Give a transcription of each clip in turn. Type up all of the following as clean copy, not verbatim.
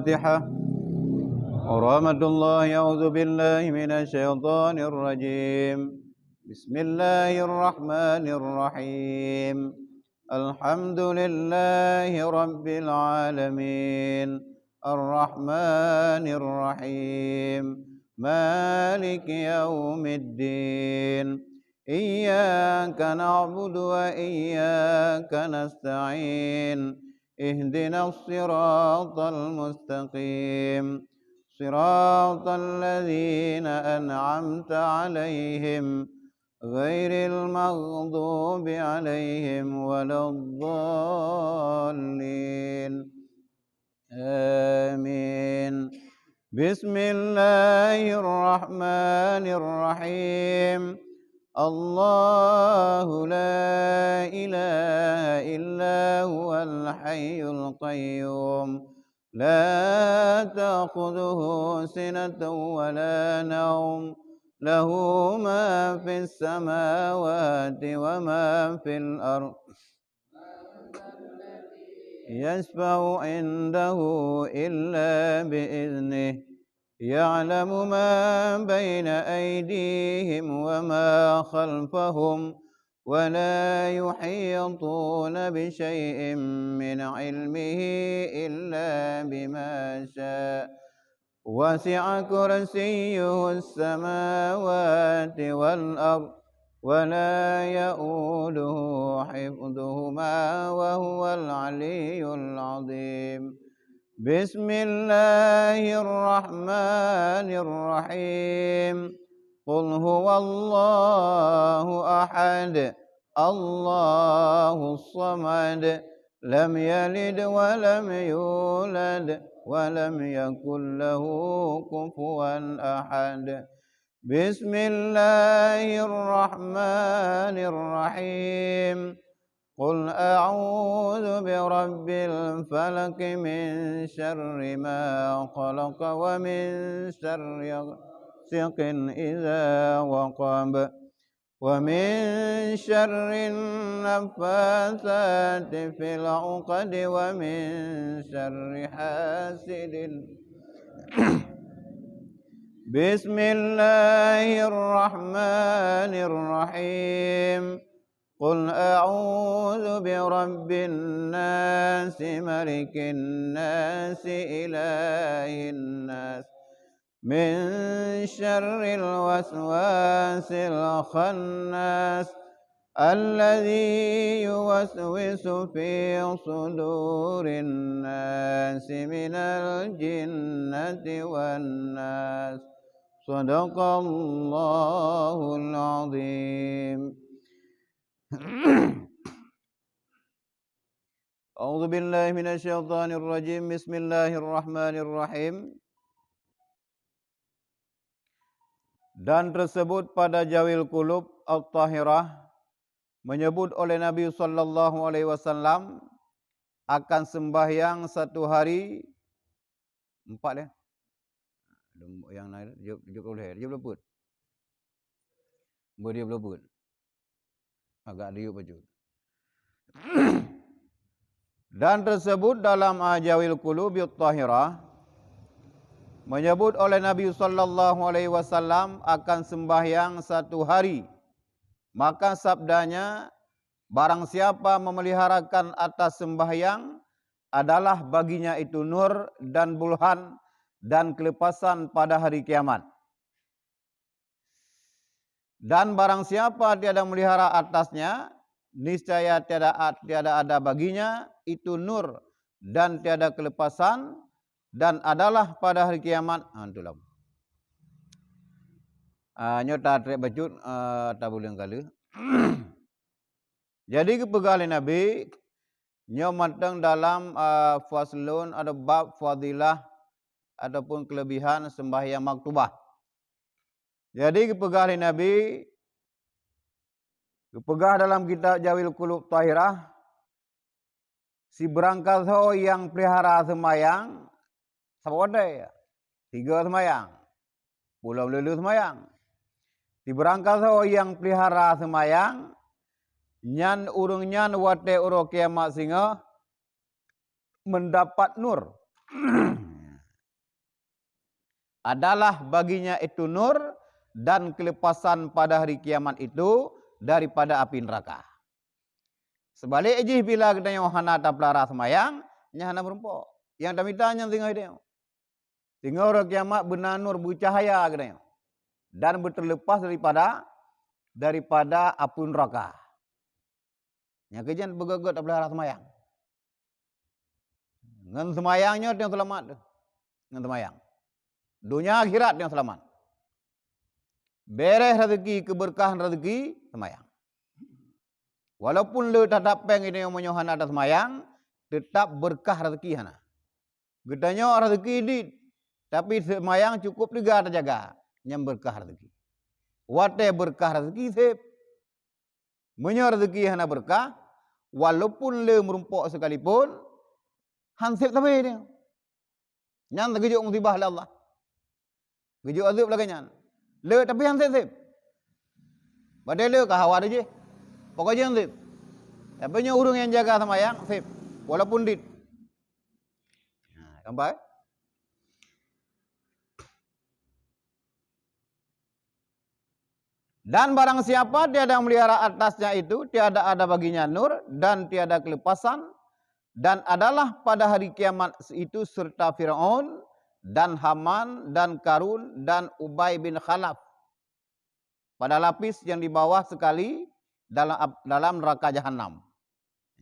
الفاتحة. ورحمة الله. أعوذ بالله من الشيطان الرجيم. بسم الله الرحمن الرحيم. الحمد لله رب العالمين. الرحمن الرحيم. مالك يوم الدين. إياك نعبد وإياك نستعين. اهدنا الصراط المستقيم. صراط الذين أنعمت عليهم غير المغضوب عليهم ولا الضالين. آمين. بسم الله الرحمن الرحيم. الله لا إله إلا هو الحي القيوم لا تأخذه سنة ولا نوم له ما في السماوات وما في الأرض يشفع عنده إلا بإذنه يعلم ما بين أيديهم وما خلفهم ولا يحيطون بشيء من علمه إلا بما شاء وسع كرسيه السماوات والأرض ولا يؤوده حفظهما وهو العلي العظيم. بسم الله الرحمن الرحيم. قل هو الله أحد الله الصمد لم يلد ولم يولد ولم يكن له كفوا أحد. بسم الله الرحمن الرحيم. قل أعوذ برب الفلق من شر ما خلق ومن شر غاسق إذا وقب ومن شر النفاثات في العقد ومن شر حاسد. بسم الله الرحمن الرحيم. قل أعوذ برب الناس ملك الناس إله الناس من شر الوسواس الخناس الذي يوسوس في صدور الناس من الجنة والناس. صدق الله العظيم. أعوذ بالله من الشيطان الرجيم. بسم الله الرحمن الرحيم. Dan tersebut pada Jawil Qulub At-Tahirah menyebut oleh Nabi sallallahu alaihi wasallam akan sembahyang satu hari 4 ya. Yang lain 70 put. Dia belum agak diuk baju. Dan tersebut dalam Jawil Qulub At-Tahirah menyebut oleh Nabi sallallahu alaihi wasallam akan sembahyang satu hari. Maka sabdanya, barang siapa memeliharakan atas sembahyang adalah baginya itu nur dan burhan dan kelepasan pada hari kiamat. Dan barang siapa tiada melihara atasnya, niscaya tiada ada baginya itu nur dan tiada kelepasan dan adalah pada hari kiamat. Itulah. Nyota trek bacut tabulang kali. Jadi kepegali Nabi nyomateng dalam faslun ada bab fadilah ataupun kelebihan sembahyang maktubah. Jadi kepegali Nabi kepegah dalam kitab Jawil Qulub Tahirah si berangkat ho yang pelihara semayang sabodai 3 semayang pulau lelu semayang. Di berangkat ho yang pelihara semayang nyan urung nyan wate uro kiamat singa mendapat nur. adalah baginya itu nur dan kelepasan pada hari kiamat itu daripada api neraka. Sebalik ijih bila kita hana taplara semayang, nya hana merumpok. Yang tamitanya tinggal dia. Tinggal orang kiamat benar nur bercahaya kita. Dan berterlepas daripada api neraka. Yang kejian begagut taplara semayang. Ngan semayangnya dia selamat. Ngan semayang. Dunia akhirat yang selamat. Beres rezeki, keberkahan rezeki, semayang. Walaupun le tatap peng ini yang menyohan atas semayang, tetap berkah rezeki hana. Gedanya rezeki ini, tapi semayang cukup juga terjaga. Yang berkah rezeki. Wate berkah rezeki sip. Menyo rezeki hana berkah, walaupun le merumpok sekalipun, hansip tapi dia. Yang terkejut musibah oleh Allah. Kejut azab lagi nyan. Le tapi yang sip. Badai le ke hawa je. Pokoknya yang sip. Tapi nya urung yang jaga semayang sip. Walaupun dit. Sampai. Dan barang siapa tiada melihara atasnya itu, tiada ada baginya nur dan tiada kelepasan, dan adalah pada hari kiamat itu serta Firaun dan Haman dan Karun dan Ubay bin Khalaf pada lapis yang di bawah sekali dalam neraka jahanam.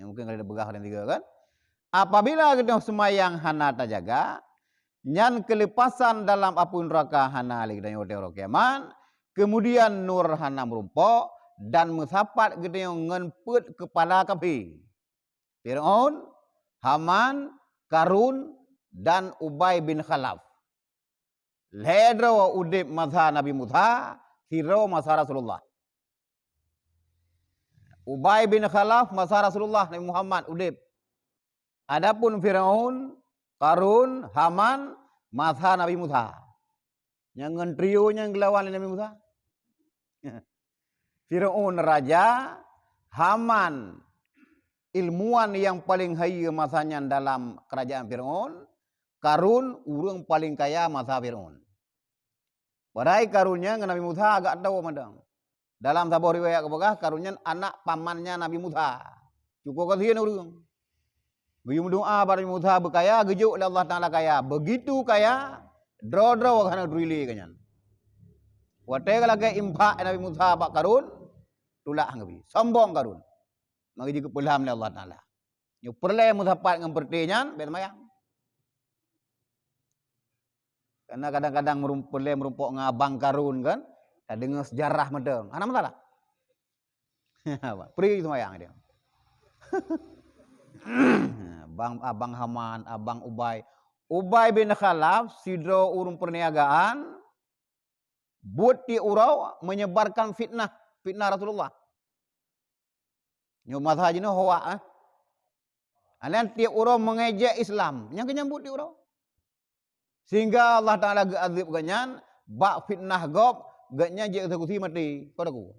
Yang mungkin ada begah dan tiga kan. Apabila kita semayang hana tajaga, nyan kelepasan dalam api neraka hana lagi dan orang kiamat, kemudian nur hana merumpok dan musapat kita yang ngenput kepala kapi. Firaun, Haman, Karun dan Ubay bin Khalaf. Ledro udip masa Nabi Musa, hero masa Rasulullah. Ubay bin Khalaf masa Rasulullah Nabi Muhammad udip. Adapun Firaun, Karun, Haman masa Nabi Musa. Yang trio yang gelawan Nabi Musa. Firaun raja, Haman ilmuwan yang paling kaya masanya dalam kerajaan Firaun, Karun urang paling kaya masa Firaun. Padahal Karunnya dengan Nabi Musa agak tahu madang. Dalam sebuah riwayat kebegah Karunnya anak pamannya Nabi Musa. Cukup kasihan urang. Guyum doa pada Nabi Musa berkaya, gejuk oleh Allah Taala kaya. Begitu kaya, draw kana drili kanyan. Watai kalau ke impak Nabi Musa bak Karun, tulak ngabi. Sombong Karun. Maka juga pelham oleh Allah Taala. Yo perle musapat dengan pertinyan, ben mayang. Karena kadang-kadang merumpok ngabang Karun kan, tak dengar sejarah medeng. Ana masalah. Pri semayang dia. Abang Haman, abang Ubay. Ubay bin Khalaf sidro urung perniagaan buat di urau menyebarkan fitnah Rasulullah. Nyo mazhab ini hawa. Anan tiap urau mengejek Islam, yang kenyambut di urau. Sehingga Allah Taala azab ganyan, bak fitnah gob, gaknya je eksekusi mati. Kau dah ku.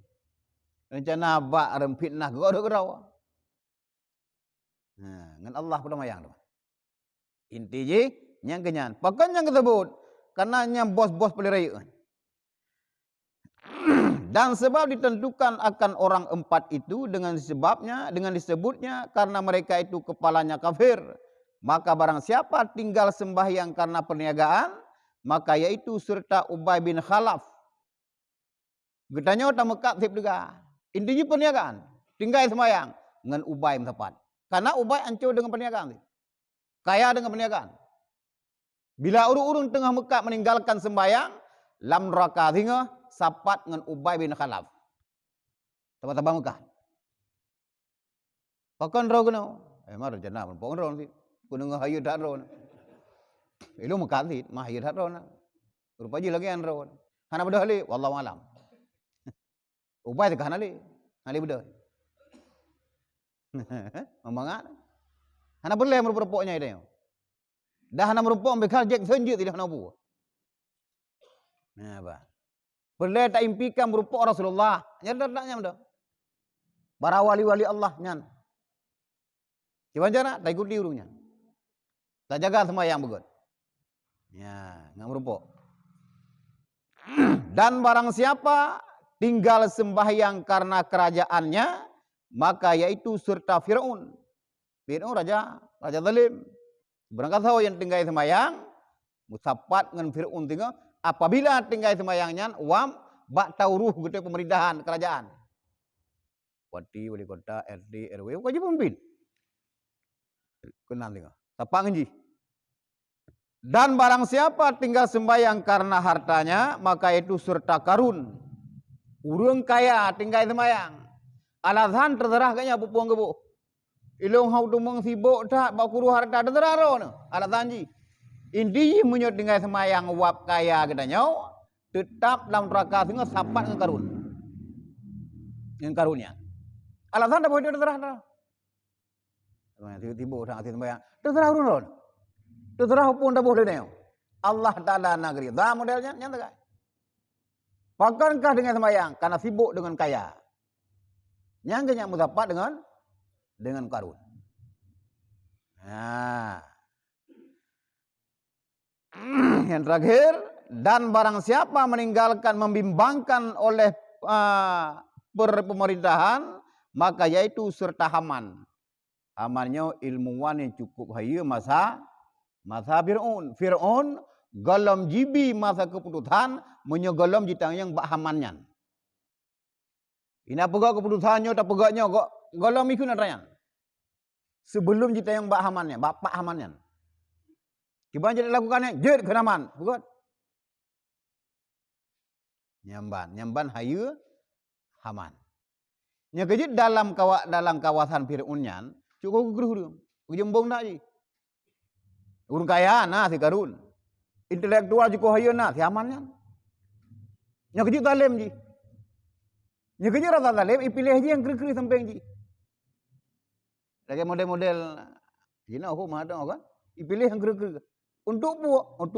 Rencana bak rem fitnah gob dah kerau. Ngan Allah pada mayang tu. Inti je yang kenyan. Pakan yang tersebut karena yang bos-bos peliraian. Dan sebab ditentukan akan orang empat itu dengan disebutnya karena mereka itu kepalanya kafir. Maka barang siapa tinggal sembahyang karena perniagaan, maka yaitu serta Ubay bin Khalaf. Getanya tak mekat sip juga. Intinya perniagaan. Tinggal sembahyang dengan Ubay tepat. Karena Ubay ancur dengan perniagaan. Kaya dengan perniagaan. Bila urung-urung tengah mekat meninggalkan sembahyang, lam neraka hingga sapat dengan Ubay bin Khalaf. Tempat-tempat Mekah. Pakan roh kena. Mara jana pun pon roh nanti. Kuno ngahayu dak roh. Ilo Mekah ni mah hayu dak roh. Rupa je lagi an roh. Hana bedah li wallahu alam. Ubay tekah nali. Nali bedah. Memangat. Hana boleh merupa-rupanya dia. Dah hana merupa bekal jek senjut tidak hana bu. Nah, apa? Boleh tak impikan merupa Rasulullah. Nyata-nyata dah. Para wali-wali Allah nyan. Cuba cara tak ikuti urungnya. Tak jaga semua yang begut. Ya, ngam merupa. Dan barang siapa tinggal sembahyang karena kerajaannya, maka yaitu serta Fir'aun. Fir'aun raja zalim. Berangkat tahu yang tinggal sembahyang, musapat dengan Fir'aun tinggal. Apabila tinggal sembahyangnya, bak tauruh gitu pemerintahan kerajaan. Wati, wali kota, RT, RW, wajib pemimpin. Kenal tinggal. Tapak ngenji. Dan barang siapa tinggal sembahyang karena hartanya, maka itu serta karun. Urang kaya tinggal sembahyang. Alasan terserah kayaknya pupuang kebu. Ilong hau tumong sibuk tak bakuru harta terserah ro. Alasan ji. Inti menyot tinggal sembahyang wap kaya kita nyau, tetap dalam neraka sehingga sapat dengan karun. Dengan karunnya. Alasan tak boleh terserah dah. Tiba-tiba orang hati sembahyang. Terserah urun ro. Terserah pun tak boleh neo. Allah Ta'ala negeri. Dah modelnya nyata kan. Pakankah dengan sembahyang karena sibuk dengan kaya. Yang kenyang mudapat dengan karun. Nah. Yang terakhir, dan barang siapa meninggalkan membimbangkan oleh pemerintahan, maka yaitu serta Haman. Hamannya ilmuwan yang cukup hayu masa Fir'aun. Fir'aun galam jibi masa keputusan menyegalam jitang yang bak Hamannya. Ina pegak keputusannya tak pegaknya kok galam ikut narayan. Sebelum jitang yang bak Hamannya, bapak Hamannya. Kiban jadi lakukannya, jed ke Haman, bukan? Nyamban hayu Haman. Nya kejit dalam kawasan Fir'aunnya cukup gerung. Ujembong nak ji. Urang kaya nah si karun. Intelektual juga hayu nah si Hamannya. Nya kejit zalim ji. Nya kejit rasa zalim ipilih ji yang keri-keri samping ji. Lagi model-model jina hukum ada kan? Ipilih yang keri-keri. Untuk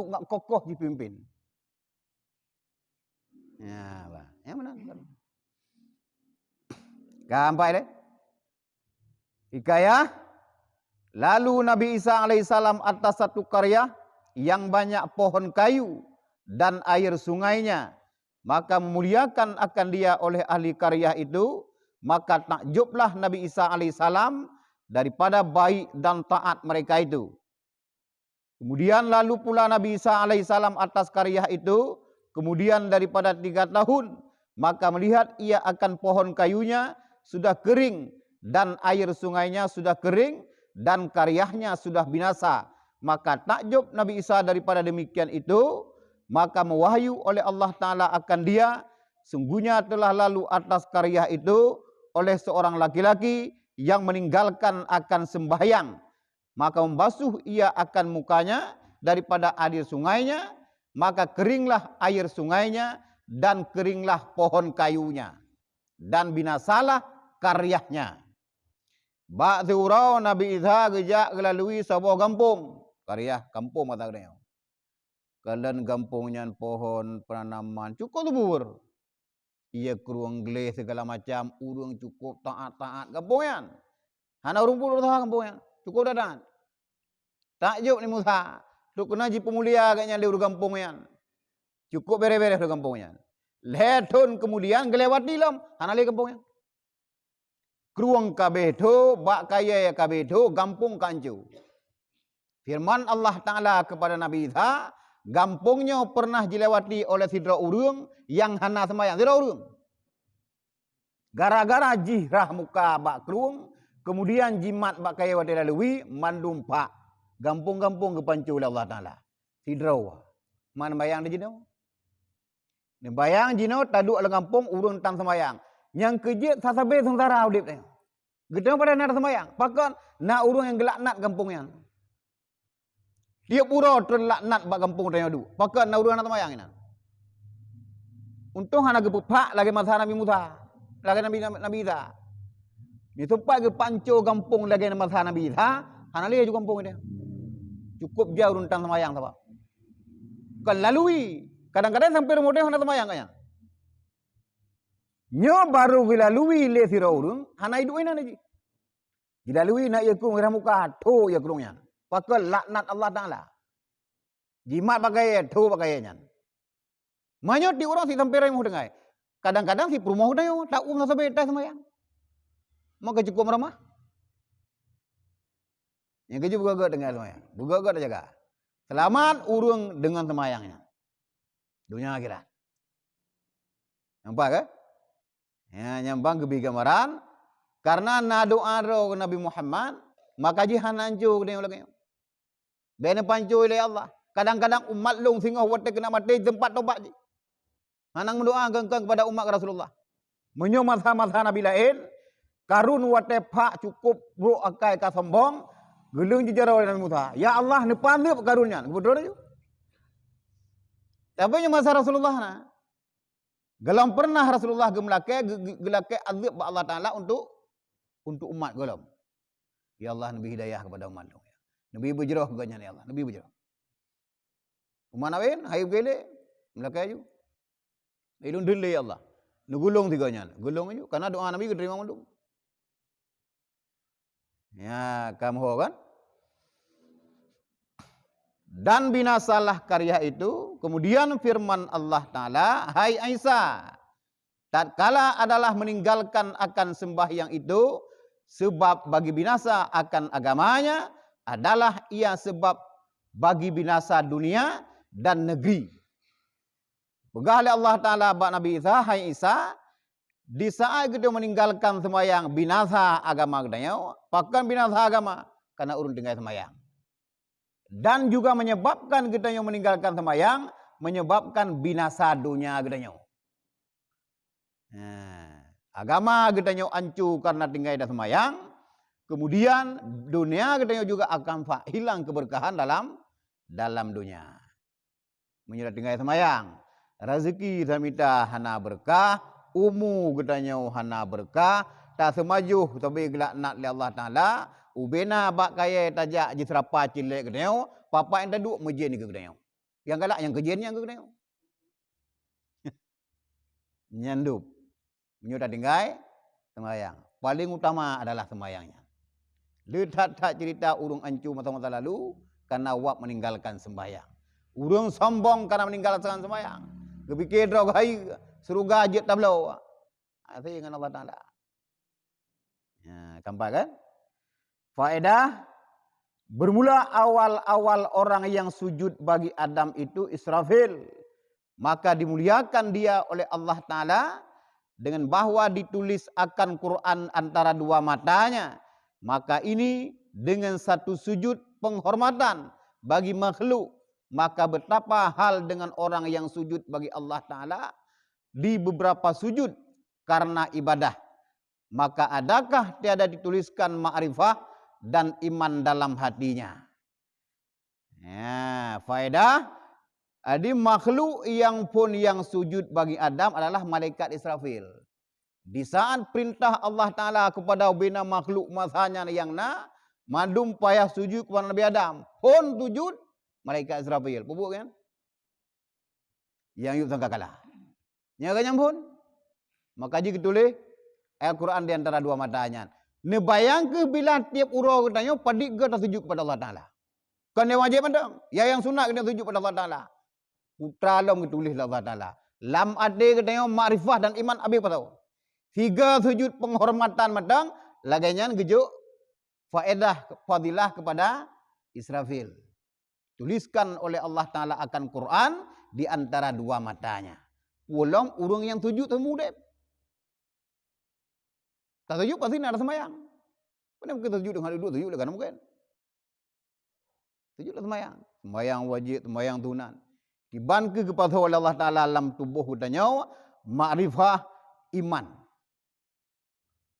nak kokoh dipimpin. Ya, bah. Yang mana? Gampang deh. Hikayah. Lalu Nabi Isa alaihissalam atas satu karya yang banyak pohon kayu dan air sungainya. Maka memuliakan akan dia oleh ahli karya itu. Maka takjublah Nabi Isa alaihissalam daripada baik dan taat mereka itu. Kemudian lalu pula Nabi Isa alaihissalam atas karya itu. Kemudian daripada 3 tahun. Maka melihat ia akan pohon kayunya sudah kering. Dan air sungainya sudah kering. Dan karyanya sudah binasa. Maka takjub Nabi Isa daripada demikian itu. Maka mewahyu oleh Allah Ta'ala akan dia. Sungguhnya telah lalu atas karya itu. Oleh seorang laki-laki yang meninggalkan akan sembahyang. Maka membasuh ia akan mukanya daripada air sungainya. Maka keringlah air sungainya dan keringlah pohon kayunya. Dan binasalah karyanya. Bak surau Nabi Isa gejak melalui sebuah kampung. Karya kampung mata kena. Kalian kampungnya pohon penanaman cukup subur. Ia keruang gelis segala macam. Urung cukup taat-taat kampungnya. Hana urung puluh taat kampungnya. Cukup datang. Takjub ni Musa. Tu kena ji pemulia kayaknya di kampungnya. Cukup beres-beres di kampungnya. Letun kemudian gelewati lam. Hana li kampungnya. Keruang kabeh tu, bak kaya kabeh tu, kampung kancu. Firman Allah Ta'ala kepada Nabi Isa. Kampungnya pernah dilewati oleh sidra urung yang hana sembahyang. Sidra urung. Gara-gara jihrah muka bak keruang. Kemudian jimat bak kaya wati lalui. Mandumpak. Gampung-gampung kepancu oleh Allah Ta'ala. Sidraw. Mana bayang di jino? Ni bayang jino taduk ala kampung urun tang sembayang. Yang kejit sasabe sengsara udip ni. Gedang pada nak sembayang. Pakan nak urun yang gelaknat kampungnya. Tiap pura terlaknat bak kampung tanya du. Pakan nak urun nak sembayang ni. Untung hana gepupak lagi masa Nabi Musa. Lagi Nabi Isa. Ni sempat ke pancu kampung lagi masa Nabi Isa. Hana lihat juga kampung dia. Cukup jauh runtang semayang sebab. Kan lalui. Kadang-kadang sampai rumah dia hana semayang kaya. Nyo baru gilalui le sira urung. Hana hidup ina ni. Gilalui nak yakung ngira muka. To ya kurungnya. Pakal laknat Allah Ta'ala. Jimat pakai to pakainya. Manyo di orang si tampere mu dengai. Kadang-kadang si perumahu dah yo tak umna sabeta semayang. Maka cukup ramah. Yang keju buka dengan semayang. Buka dah jaga. Selamat urung dengan semayangnya. Dunia akhirat. Nampak ke? Ya, nyambang ke gambaran. Karena na doa Nabi Muhammad, maka jihan anju dia lagi. Bene pancu oleh Allah. Kadang-kadang umat long singoh wate kena mati tempat tobat je. Hanang mendoa kepada umat Rasulullah. Menyo masa-masa Nabi lain, karun wate pak cukup bro akai ka sombong, gelung jejara oleh Nabi Musa. Ya Allah, ni pandai karunnya. Betul tak? Tapi yang masa Rasulullah na, gelam pernah Rasulullah gelake azab Allah Taala untuk umat gelam. Ya Allah, Nabi hidayah kepada umat. Nabi berjerah kepada ya Allah. Nabi berjerah. Umat Nabi, hayub gele, melake aju. Ilun dille ya Allah. Nugulung tiganya. Gulung aju. Karena doa Nabi diterima mandung. Ya, kamu kan? Dan binasalah karya itu. Kemudian firman Allah Ta'ala, hai Aisyah, tatkala adalah meninggalkan akan sembahyang itu, sebab bagi binasa akan agamanya, adalah ia sebab bagi binasa dunia dan negeri. Begah Allah Ta'ala bak Nabi Isa, hai Isa, di saat kita meninggalkan sembahyang binasa agama kita, pakan binasa agama, karena urun tinggal sembahyang. Dan juga menyebabkan kita yang meninggalkan sembahyang, menyebabkan binasa dunia kita. Agama kita ancu karena tinggal dah sembahyang, kemudian dunia kita juga akan hilang keberkahan dalam dunia. Menyerah tinggal sembahyang. Rezeki samita hana berkah, umu getanya hana berkah, tak semaju tapi gelak nak li Allah Taala, ubena bak kaya tajak ji serapa cilek getanya, papa yang duduk mejen ke getanya. Yang galak yang kejen yang ke getanya. Nyandup. Menyudah tinggal sembahyang. Paling utama adalah sembahyangnya. Lihat tak cerita urung ancu masa-masa lalu karena wak meninggalkan sembahyang. Urung sombong karena meninggalkan sembahyang. Kepikir drog hai suruh gajet tablau. Asih dengan Allah Taala. Ya, kampak kan? Faedah bermula awal-awal orang yang sujud bagi Adam itu Israfil. Maka dimuliakan dia oleh Allah Taala dengan bahwa ditulis akan Quran antara dua matanya. Maka ini dengan satu sujud penghormatan bagi makhluk. Maka betapa hal dengan orang yang sujud bagi Allah Ta'ala di beberapa sujud karena ibadah. Maka adakah tiada dituliskan ma'rifah dan iman dalam hatinya. Ya, faedah. Jadi makhluk yang pun yang sujud bagi Adam adalah malaikat Israfil. Di saat perintah Allah Ta'ala kepada bina makhluk masanya yang madum payah sujud kepada Nabi Adam. Pun sujud malaikat Israfil. Pupuk kan? Yang yuk sangka kalah. Nyaganya pun. Maka jika tulis Al-Quran di antara dua matanya. Nebayang ke bila tiap urau katanya padik ke sujud kepada Allah Ta'ala. Kan dia wajib mandang. Ya yang sunat kena sujud kepada Allah Ta'ala. Putra lam ditulis Allah Ta'ala. Lam ade katanya ma'rifah dan iman habis apa tahu. 3 sujud penghormatan mandang. Laganya gejuk faedah fadilah kepada Israfil. Tuliskan oleh Allah Ta'ala akan Quran di antara dua matanya. Pulang urung yang sujud termudah. Tak sujud pasti nak ada sembahyang. Kenapa kita sujud dengan duduk sujud kan mungkin. Sujud sembahyang. Sembahyang wajib, sembahyang tunan. Diban ke kepada oleh Allah Ta'ala dalam tubuh hutanya ma'rifah iman.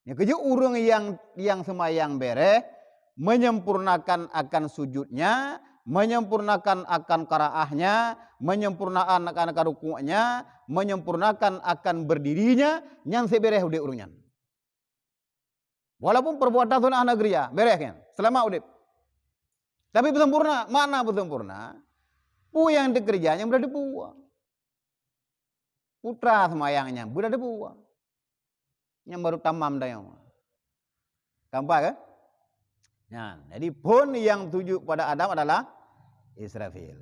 Yang keju urung yang sembahyang bereh menyempurnakan akan sujudnya, menyempurnakan akan qiraahnya, menyempurnakan akan rukuknya, menyempurnakan akan berdirinya, yang sebereh udah urungnya. Walaupun perbuatan sunah negeriya, bereh kan, selama udip. Tapi bersempurna, mana bersempurna? Pu yang dikerjanya berada pu. Putra semayangnya berada pu. Yang baru tamam dah yang. Kampak kan? Nah, jadi pun yang tuju pada Adam adalah Israfil.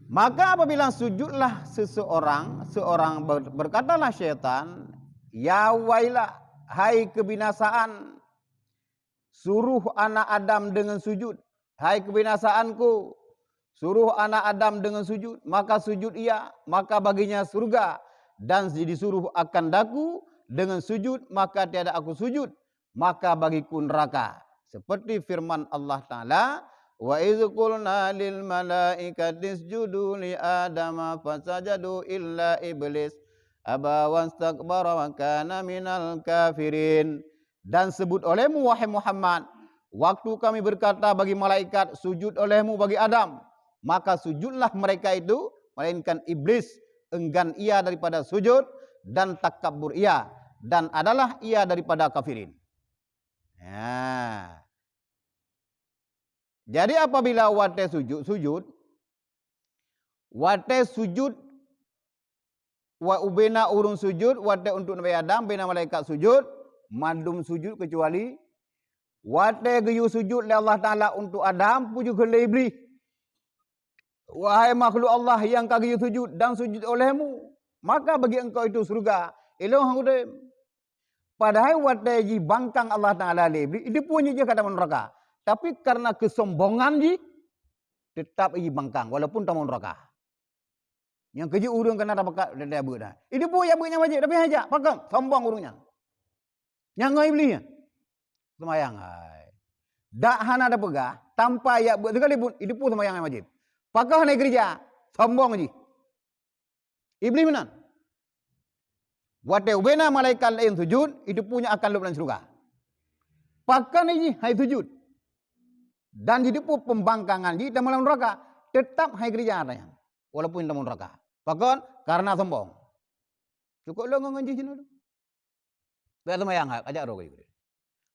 Maka apabila sujudlah seorang berkatalah syaitan, ya wailah, hai kebinasaan, suruh anak Adam dengan sujud. Hai kebinasaanku, suruh anak Adam dengan sujud. Maka sujud ia, maka baginya surga. Dan disuruh akan daku dengan sujud, maka tiada aku sujud, maka bagiku neraka. Seperti firman Allah Ta'ala, wa idz qulna lil malaikati isjudu li adama fasajadu illa iblis aba wastakbara wa kana minal kafirin. Dan sebut olehmu wahai Muhammad, waktu kami berkata bagi malaikat sujud olehmu bagi Adam, maka sujudlah mereka itu, melainkan iblis enggan ia daripada sujud dan takabur ia, dan adalah ia daripada kafirin. Ya. Jadi apabila wate sujud wa ubena urun sujud, wate untuk Nabi Adam, bena malaikat sujud, madum sujud kecuali wate geyu sujud oleh Allah Ta'ala untuk Adam, puju ke iblis. Wahai makhluk Allah yang kageyu sujud dan sujud olehmu, maka bagi engkau itu surga. Ilah hangudem. Padahal wate ji bangkang Allah Ta'ala iblis, itu punya je kata neraka. Tapi karena kesombongan ji, tetap ji bangkang walaupun tamu neraka. Yang keji urung kena dapat dia buat dah. Itu pun yang buatnya wajib tapi hajak pakam sombong urungnya. Yang ngai iblisnya. Semayang ai. Dak hana ada pegah tanpa ya buat sekali pun itu pun semayang yang wajib. Pakah naik gereja sombong ji. Iblis benar. Wate ubena malaikat lain sujud, itu punya akan luput dan surga. Pakah ni hai sujud. Dan jadi pun pembangkangan di dalam neraka tetap hai gereja adanya. Walaupun dalam neraka. Pakon karena sombong. Cukup lo nganji sini tu. Biar semayang ajak roh gitu.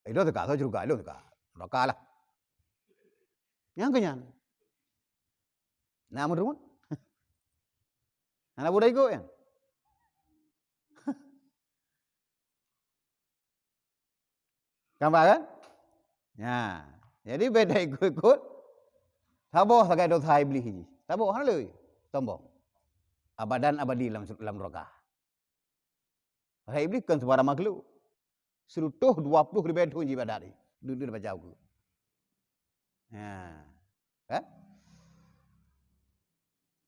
Itu dekat so juga lo dekat. Neraka lah. Yang kenyan. Nah menurut. Anak budak ikut ya. Gambar kan? Ya. Jadi beda ikut-ikut. Taboh sagai dosa iblis ini. Taboh halui. Sombong. Abadan abadi dalam neraka. Dosa iblis kan sebarang makhluk. Selutuh 20 ribu tahun ibadat ni. Duduk baca aku. Ya. Kan?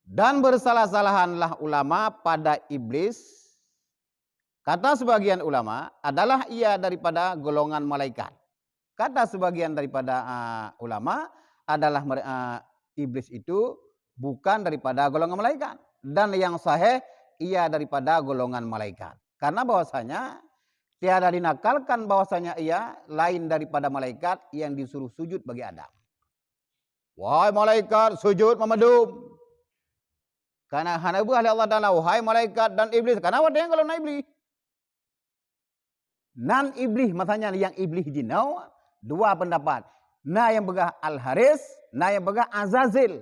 Dan bersalah-salahanlah ulama pada iblis. Kata sebagian ulama adalah ia daripada golongan malaikat. Kata sebagian daripada ulama adalah iblis itu bukan daripada golongan malaikat. Dan yang sahih ia daripada golongan malaikat. Karena bahwasanya tiada dinakalkan bahwasanya ia lain daripada malaikat yang disuruh sujud bagi Adam. Wahai malaikat sujud memadum. Karena hanabu ahli Allah Ta'ala, wahai malaikat dan iblis. Karena ada yang kalau na iblis. Nan iblis, maksudnya yang iblis jinau, dua pendapat. Na yang begah Al-Haris, na yang begah Azazil.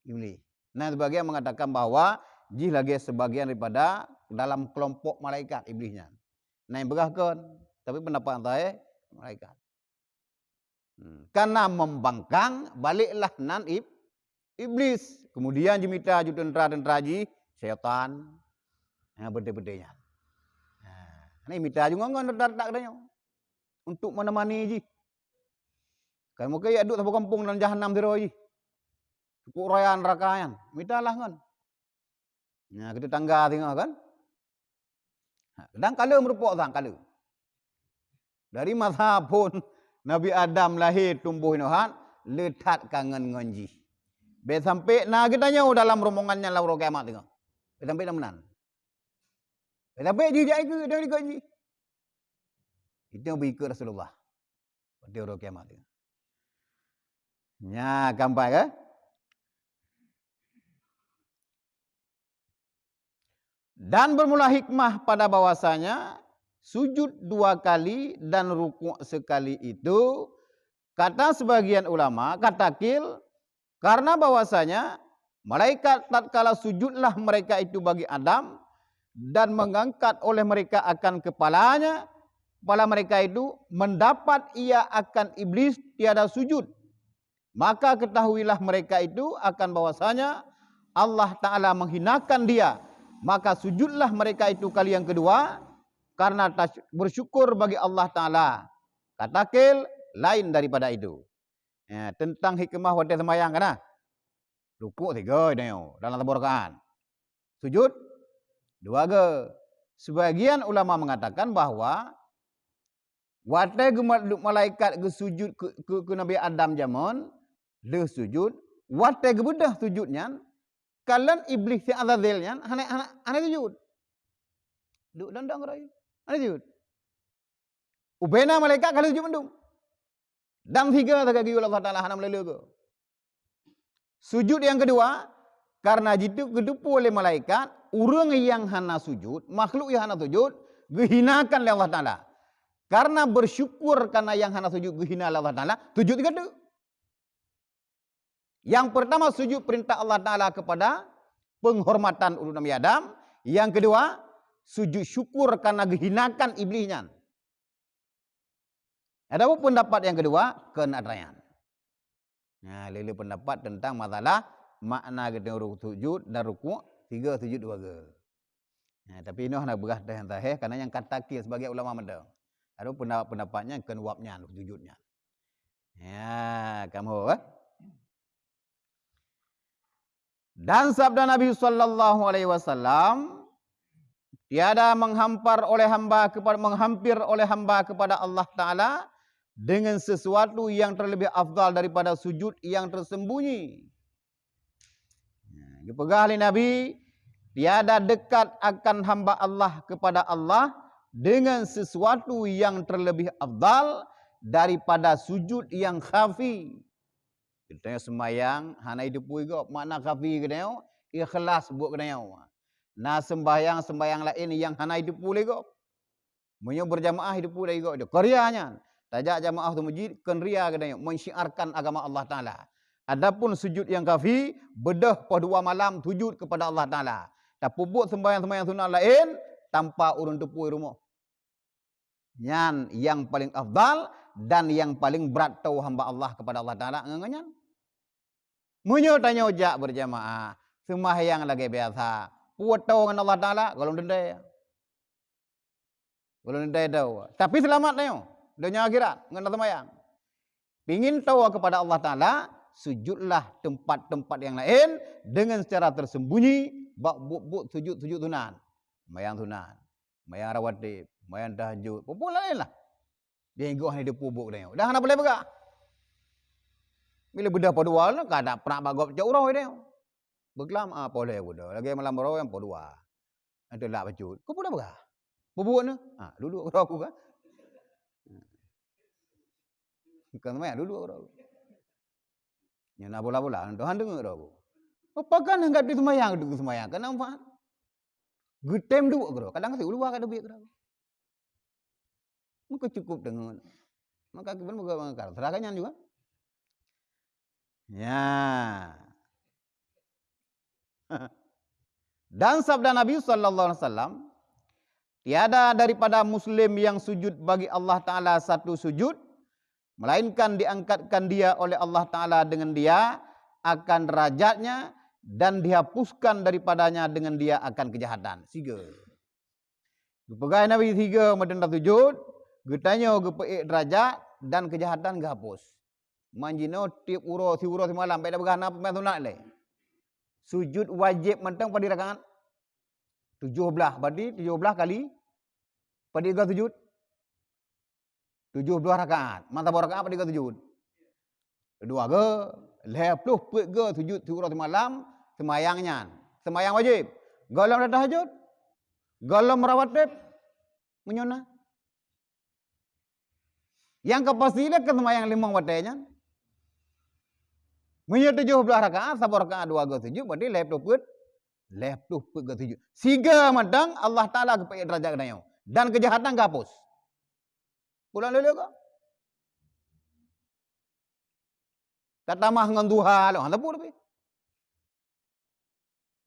Iblis. Nah sebagian mengatakan bahwa jih lagi sebagian daripada dalam kelompok malaikat iblisnya. Nah yang begah kan, tapi pendapat saya malaikat. Karena membangkang, baliklah nan iblis. Kemudian jemita tentera ji syaitan. Nah benda-bendanya. Ini minta juga ngan tak katanya. Untuk menemani ji. Kan muka ya duduk sampai kampung dan jahanam diro ji. Cukup rayaan rakayan. Minta lah kan. Nah, kita tangga tengok kan. Dan kala merupuk sang kala. Dari masa pun Nabi Adam lahir tumbuh inohan letat kangen ngonji. Be sampai nah kitanya dalam rombongannya lauro kiamat tengok. Be sampai menan. Tapi dia jadi ke dia dikaji. Itu yang berikut Rasulullah. Pada orang kiamat itu. Ya, gambar kan? Dan bermula hikmah pada bahwasanya sujud 2 kali dan rukuk sekali itu kata sebagian ulama, kata kil, karena bahwasanya malaikat tatkala sujudlah mereka itu bagi Adam dan mengangkat oleh mereka akan kepala mereka itu mendapat ia akan iblis tiada sujud. maka ketahuilah mereka itu akan bahwasanya Allah Ta'ala menghinakan dia. Maka sujudlah mereka itu kali yang kedua karena bersyukur bagi Allah Ta'ala. Katakil lain daripada itu. Ya, tentang hikmah waktu semayang kan? Rukuk 3 dalam 3 rakaat. Sujud 2 ke. Sebagian ulama mengatakan bahwa watai malaikat ke sujud ke Nabi Adam zaman, le sujud, watai ke bedah sujudnya, kalian iblis si azazilnya, hanya sujud. Duk dandang raya, hanya sujud. Ubena malaikat kalau sujud mendung. Dam 3 tak kaki Allah Ta'ala hana melalui ke. Sujud yang kedua, karena jitu kedupu oleh malaikat, orang yang hana sujud, makhluk yang hana sujud, gehinakan oleh Allah Ta'ala. Karena bersyukur karena yang hana sujud gehina oleh Allah Ta'ala, sujud kedua. Yang pertama sujud perintah Allah Ta'ala kepada penghormatan ulun Nabi Adam. Yang kedua, sujud syukur karena gehinakan iblisnya. Ada pun pendapat yang kedua, kenadrayan. Nah, lele pendapat tentang masalah makna kita sujud dan rukuk 3 sujud 2 ke. Nah, tapi ini nak berah dah yang terakhir karena yang kata kir sebagai ulama menda. Ada pendapatnya kenwapnya sujudnya. Ya, kamu Dan sabda Nabi sallallahu alaihi wasallam, tiada menghampir oleh hamba kepada Allah Taala dengan sesuatu yang terlebih afdal daripada sujud yang tersembunyi. Dipegah oleh Nabi, tiada dekat akan hamba Allah kepada Allah dengan sesuatu yang terlebih afdal daripada sujud yang khafi. Kita sembahyang, hana hidup juga, makna khafi kena ikhlas buat kena. Nah sembahyang lain yang hana hidup boleh go. Munyo berjamaah hidup boleh go. Dia karyanya. Tajak jamaah tu masjid kenria kena mensyiarkan agama Allah Taala. Adapun sujud yang khafi, bedah pada 2 malam sujud kepada Allah Taala. Tapi buat sembahyang sunat lain tanpa urun tepui rumah. Yang paling afdal dan yang paling berat tahu hamba Allah kepada Allah Taala ngangan. Munyo tanya ojak berjamaah, sembahyang lagi biasa. Puat tahu dengan Allah Taala kalau dendai. Kalau dendai tahu. Tapi selamat tahu. Dunia akhirat dengan sembahyang. Pingin tahu kepada Allah Taala, sujudlah tempat-tempat yang lain dengan secara tersembunyi, buk sujud sunat. Sembahyang sunat, sembahyang rawatib, sembahyang tahajud, apa lain lah. Dia ingat hanya dia pubuk dia. Dah nak boleh bergak. Bila bedah pada wal, tak ada pernah bagop jauh roh dia. Berkelam apa boleh bedah. Lagi malam roh yang pada wal. Ada lah bacut. Kau boleh bergak? Pubuk ni? Duduk roh aku kan. Bukan main duduk roh. Yang nak bola-bola, Tuhan dengar roh. Apa kan enggak di semayang, kenapa? Good time duduk roh. Kadang kasi uluah kada biak roh. Maka cukup dengan maka kita mengangkat seraganya juga. Ya. Dan sabda Nabi sallallahu alaihi wasallam, tiada daripada muslim yang sujud bagi Allah Taala satu sujud melainkan diangkatkan dia oleh Allah Taala dengan dia akan derajatnya dan dihapuskan daripadanya dengan dia akan kejahatan. 3. Pegai Nabi 3 medenda sujud, getanya gepeik derajat dan kejahatan gehapus. Manjino tiap uro si malam pada bergana pemain sunat le. Sujud wajib mentang pada rakaat 17. Berarti 17 kali pada 3 sujud 17 rakaat. Mantap rakaat pada 3 sujud. Kedua ke, lepluh put ke sujud uro malam semayangnya. Semayang wajib. Galam tahajud. Galam rawatib menyona. Yang kepastilah ke semayang 5 watanya. Menyo 17 rakaat, 1 rakaat 2 ke sujud, berarti lepluh put ke sujud. 3 matang Allah Taala kepada derajat kenanya. Dan kejahatan gapus. Pulang dulu ke? Tatamah dengan duha lo, hanta pun lebih.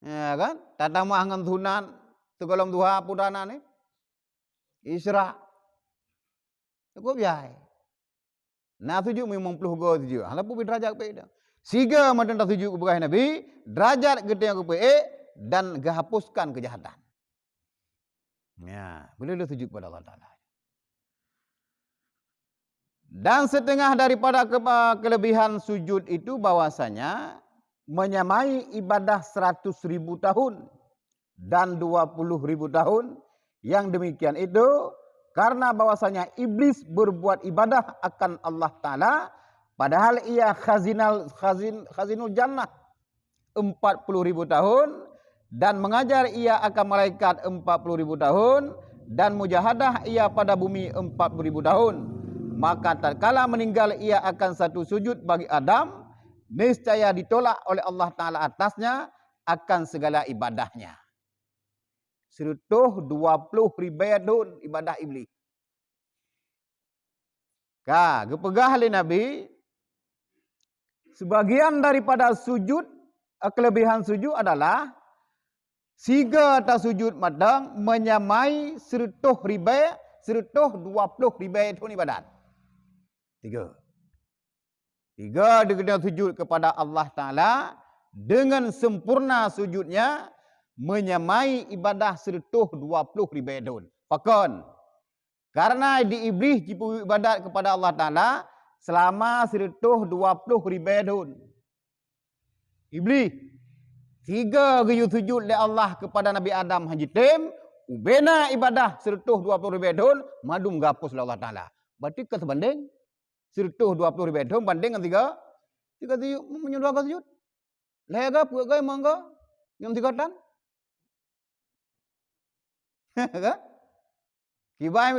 Ya kan? Tatamah dengan sunan sekolah duha pudana ni. Isra. Cukup jai. Nah sujud memang puluh go sujud. Halapu bi derajat pe dah. Siga madan tak sujud kepada Nabi, derajat gede yang ke dan gahapuskan kejahatan. Ya, boleh sujud kepada Allah Taala. Dan setengah daripada kelebihan sujud itu bahwasanya menyamai ibadah 100.000 tahun dan 20.000 tahun. Yang demikian itu karena bahwasanya iblis berbuat ibadah akan Allah Ta'ala padahal ia khazinul jannah 40.000 tahun dan mengajar ia akan malaikat 40.000 tahun dan mujahadah ia pada bumi 40.000 tahun. Maka tatkala meninggal ia akan satu sujud bagi Adam, niscaya ditolak oleh Allah Ta'ala atasnya akan segala ibadahnya. 120 tahun ibadah iblis. Kepegah oleh Nabi, sebagian daripada sujud, kelebihan sujud adalah siga atau sujud madang menyamai 120 tahun ibadat. Tiga dia kena sujud kepada Allah Ta'ala dengan sempurna sujudnya menyamai ibadah 120 tahun. Fakon. Karena di iblis jipu ibadat kepada Allah Ta'ala selama 120 tahun. Iblis. Tiga gaya sujud oleh Allah kepada Nabi Adam haji tem. Ubena ibadah 120 tahun. Madum gapus oleh Allah Ta'ala. Berarti kesebanding 120 tahun banding dengan tiga sujud. Menyedua sujud. Lega, puak gaya, mangga. Yang 3 tan. Kibai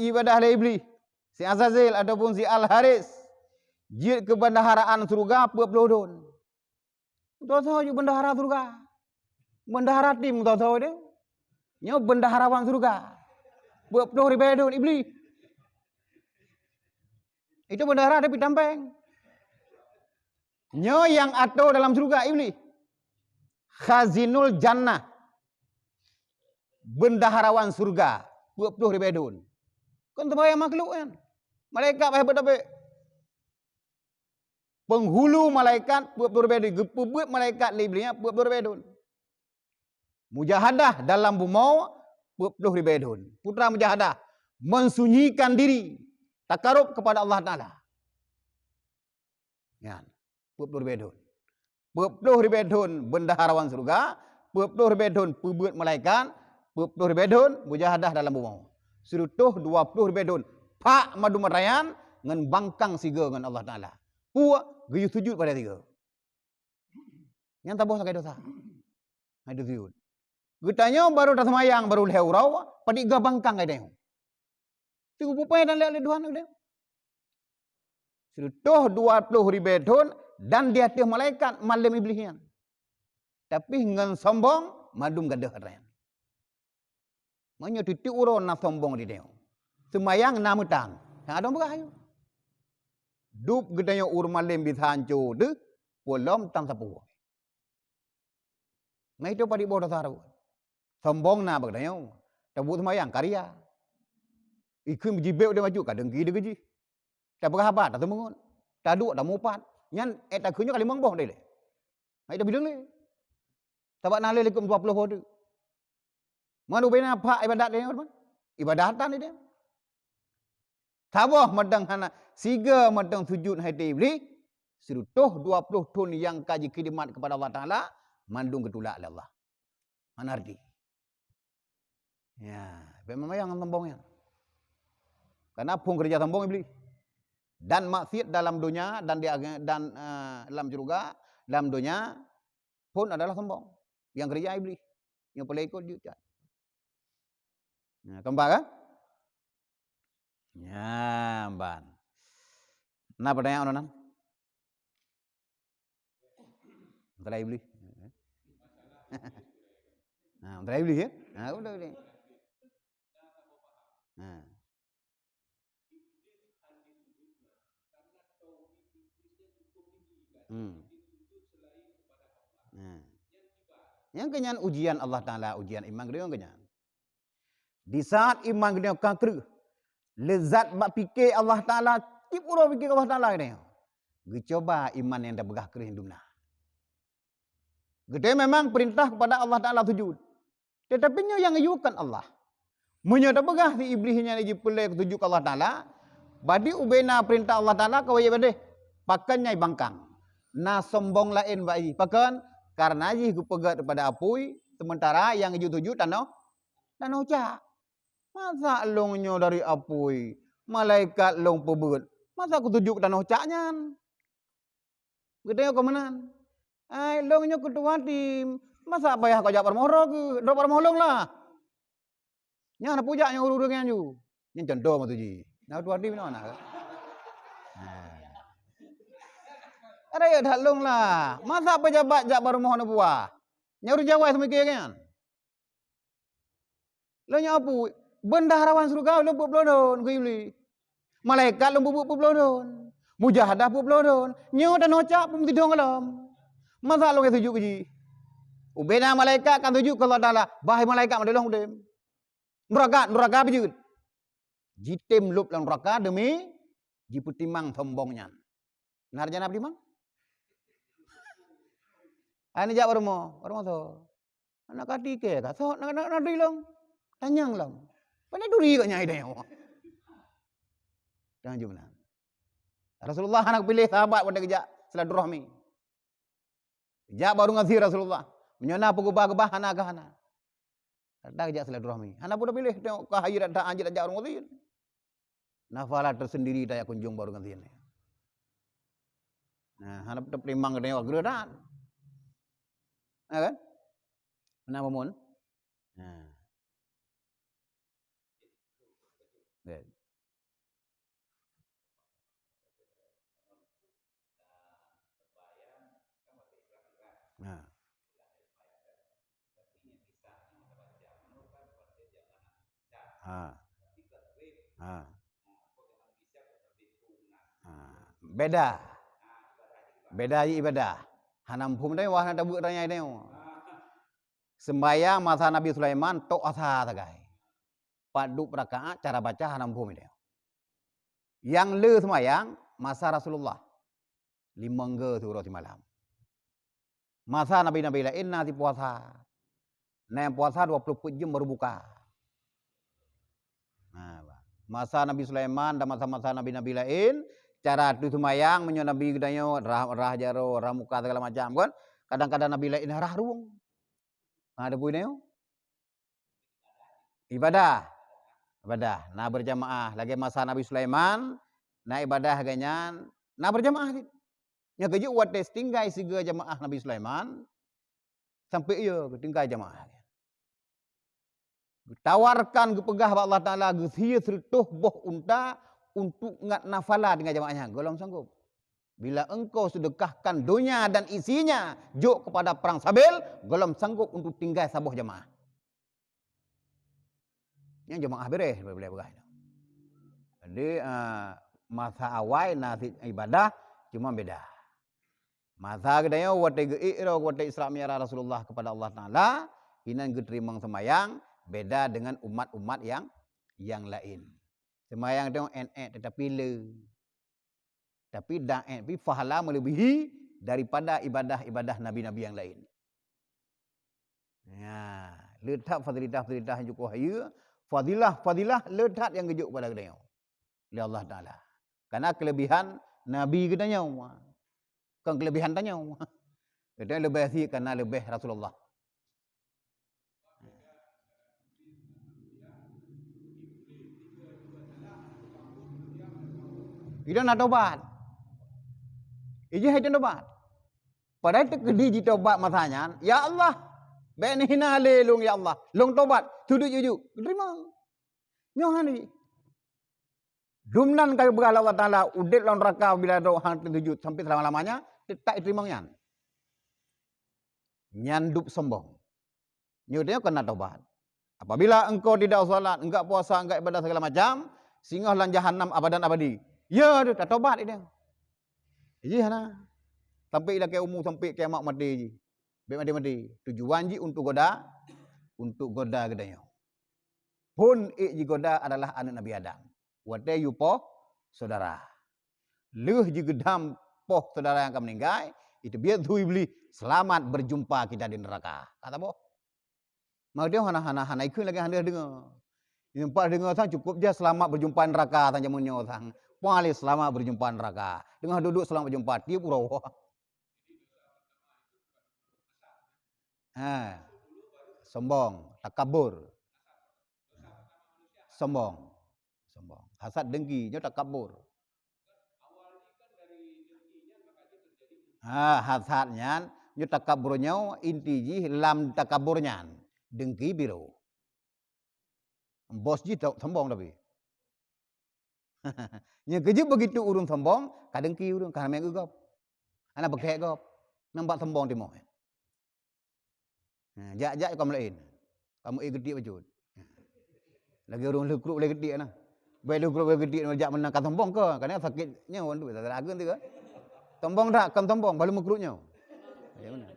ibadah oleh iblis. Si Azazil ataupun si Al-Haris. Jid ke bendaharaan surga 40 tahun. Tahu je bendahara surga. Bendahara tim tahu dia. Nyo bendaharawan surga. 40 tahun iblis. Itu bendahara tapi tampeng. Nyo yang atur dalam surga iblis. Khazinul jannah. Bendaharawan surga. 20 tahun. Kan terbayang makhluk kan. Malaikat hebat tapi. Penghulu malaikat 20 tahun. Gepubut malaikat iblisnya 20 tahun. Mujahadah dalam bumi 20 tahun. Putra mujahadah. Mensunyikan diri. Takarub kepada Allah Ta'ala. Ya. 20 tahun. 20 tahun bendaharawan surga. 20 tahun pubut malaikat. 20 tahun mujahadah dalam bumi. 120 tahun. Pak madu merayan ngan bangkang siga dengan Allah Ta'ala. Puak gaya sujud pada tiga. Yang tak boleh sakit dosa. Itu sujud. Getanya baru dah semayang, baru lihat urau, pada tiga bangkang kaya dia. Tiga pupai dan lihat Tuhan dia. 120 tahun dan dia tiap malaikat malam iblisnya. Tapi ngan sombong madum gadah rayan. Maknanya titik urau nak sombong di dia. Semayang namutang. Yang ada berhayu. Dup gedanya urmalim bithanco de polom tam sapu. Mai itu padi bodoh saru. Sombong na bagdanya. Tabut semayang karya. Ikum jibeu dia maju kadengki de gaji. Tak berhabat tak temungun. Tak duk tak mupat. Nyan eta kunyo kali mangboh deh. Mai itu bidung le. Tabak nale likum 20 hode. Manu bena pak ibadat dia apa? Ibadatan dia. Tabah madang hana siga madang sujud hati iblis 120 tahun yang kaji khidmat kepada Allah Ta'ala mandung ketulak oleh Allah. Mana arti? Ya, memang yang sombongnya. Karena pun kerja sombong iblis. Dan maksiat dalam dunia dan dalam surga, dalam dunia pun adalah sombong. Yang kerja iblis. Yang boleh ikut juga. Nah, kembali kan? Ya, ban. Nah, pertanyaan orang? Antara iblis. Nah, antara iblis ya? Nah, udah. Nah. Nah. Yang kenyan ujian Allah Ta'ala, ujian iman dia kenyan. Di saat iman dia kangker, lezat bak fikir Allah Ta'ala tip uro fikir Allah Taala ni. Gecoba iman yang dah begah kerih hidupna. Gede memang perintah kepada Allah Taala sujud. Tetapi nyo yang ayukan Allah. Munyo dah begah si iblisnya ni jipulai sujud ke Allah Taala, badi ubena perintah Allah Taala kau ye bade. Pakannya bangkang. Na sombong lain bai. Pakan karena ji pegat kepada apui sementara yang sujud tanah cak. Masa longnya dari apui, malaikat long pebut. Masa aku tujuk tanah caknya? Gede kau menan. Ai longnya ketua tim. Masa payah kau jak permoro ke? Dok permolong lah. Nya na puja nya ururungan ju. Nya contoh matu ji. Nah tua tim mana? Ada ya dah long lah. Masa pejabat jak permohon buah. Nya urus Jawa semikir kan? Lo nya apu bendaharawan surga lo pelodon ke iblis. Malaikat lo bubuk pelodon. Mujahadah pun pelodon. Nyo dan nocak pun tidong alam. Masa lo ke tujuk ji? Ubena malaikat kan tujuk ke Allah Taala. Bahai malaikat madelah udem. Neraka bejut. Jitim lup lang neraka demi jiputimang sombongnya. Ngarjana petimang? Ani jak bermo tu. Anak katike ka so nak dilong. Tanyang lang. Pandai duri kok nyai dia. Jangan jumlah. Rasulullah anak pilih sahabat pada kejak silaturahmi. Kejak baru ngasih Rasulullah. Menyona pegubah-gebah anak ke anak. Ada kejak silaturahmi. Anak pun dah pilih tengok kahayir ada anjir ajak orang ngasih. Nafalah tersendiri daya kunjung baru ngasih ni. Nah, anak terperimang ke tengok geredan. Kan? Kenapa mun? Nah. Baik. Nah. Beda. Beda ibadah. Hanam pum dai wah ada buat tanya ini. Sembahyang masa Nabi Sulaiman tok asa tagai. Padu rakaat cara baca hanam pum ini. Yang le sembahyang masa Rasulullah. Limangga tu roti malam. Masa Nabi-nabi lain nanti puasa. Nah puasa 24 jam baru buka. Nah, masa Nabi Sulaiman dan masa-masa Nabi-nabi lain cara tu sembahyang menyo Nabi gedanyo rah jaro rah muka segala macam kan. Kadang-kadang Nabi lain rah ruang. Ada pun ini ibadah. Nah berjamaah lagi masa Nabi Sulaiman, nah ibadah ganyan, nah berjamaah. Nya keju wat tinggal siga jamaah Nabi Sulaiman sampai ia tinggal jamaah. Tawarkan kepegah Allah Taala gesia sertuh boh unta untuk ngat nafala dengan jamaahnya. Golong sanggup. Bila engkau sedekahkan dunia dan isinya juk kepada perang Sabil, golong sanggup untuk tinggal sabuh jamaah. Yang jamaah beres boleh begitu. Jadi masa awal nasi ibadah cuma beda. Masa kedaya wate geiro wate Islamiyah Rasulullah kepada Allah Taala, inan geterimang semayang beda dengan umat-umat yang lain. Semayang tengok tetapi le. Tapi tapi fahala melebihi daripada ibadah-ibadah nabi-nabi yang lain. Ya, letak fadilah yang cukup haya, fadilah letak yang gejuk pada kedanya. Oleh Allah Taala. Karena kelebihan nabi kedanya. Kan kelebihan tanya. Kedanya lebih sih karena lebih Rasulullah. Kita nak tobat. Iji hai tobat. Padahal tekedi ji tobat masanya, ya Allah, ben hina le long ya Allah. Long tobat, sudut jujuk. Terima. Nyohan ni. Dumnan kaya berala Allah Taala udet lawan neraka bila do hang sujud sampai selama-lamanya, tak terima nyan. Nyanduk sombong. Nyudnya kena tobat. Apabila engkau tidak salat, enggak puasa, enggak ibadah segala macam, singgah lan jahanam abadan abadi. Ya, dia tak tobat dia. Ji hana. Sampai ila ke umur sampai kiamat mati ji. Baik mati. Tujuan ji untuk goda gedanya. Pun ji goda adalah anak Nabi Adam. Wate yupo saudara. Leuh je gedam poh saudara yang akan meninggal, itu biar thui beli selamat berjumpa kita di neraka. Kata boh. Mau dia hana ikut lagi hana dengar. Jumpa dengar sang cukup dia selamat berjumpa neraka sang jamunnya sang. Puali selamat berjumpa neraka. Dengar duduk selamat berjumpa tiap urau. Ha. Sombong, takabur. Sombong. Sombong. Hasad dengki, nya takabur. Hasadnya, nya takaburnya inti lam takaburnya. Dengki biru. Bos ji sombong tapi. Nya kerja begitu urun sombong, kadengki urun karena megugop. Anak bekek gop. Nampak sombong timo. Jak kamu lain. Kamu gede bajut. Lagi urung lukruk lagi gede nah. Baik lukruk lagi gede jak menangkan sombong ke? Karena sakitnya on tu tak lagun tu ke. Sombong tak kan sombong baru mukruknya. Ya mana?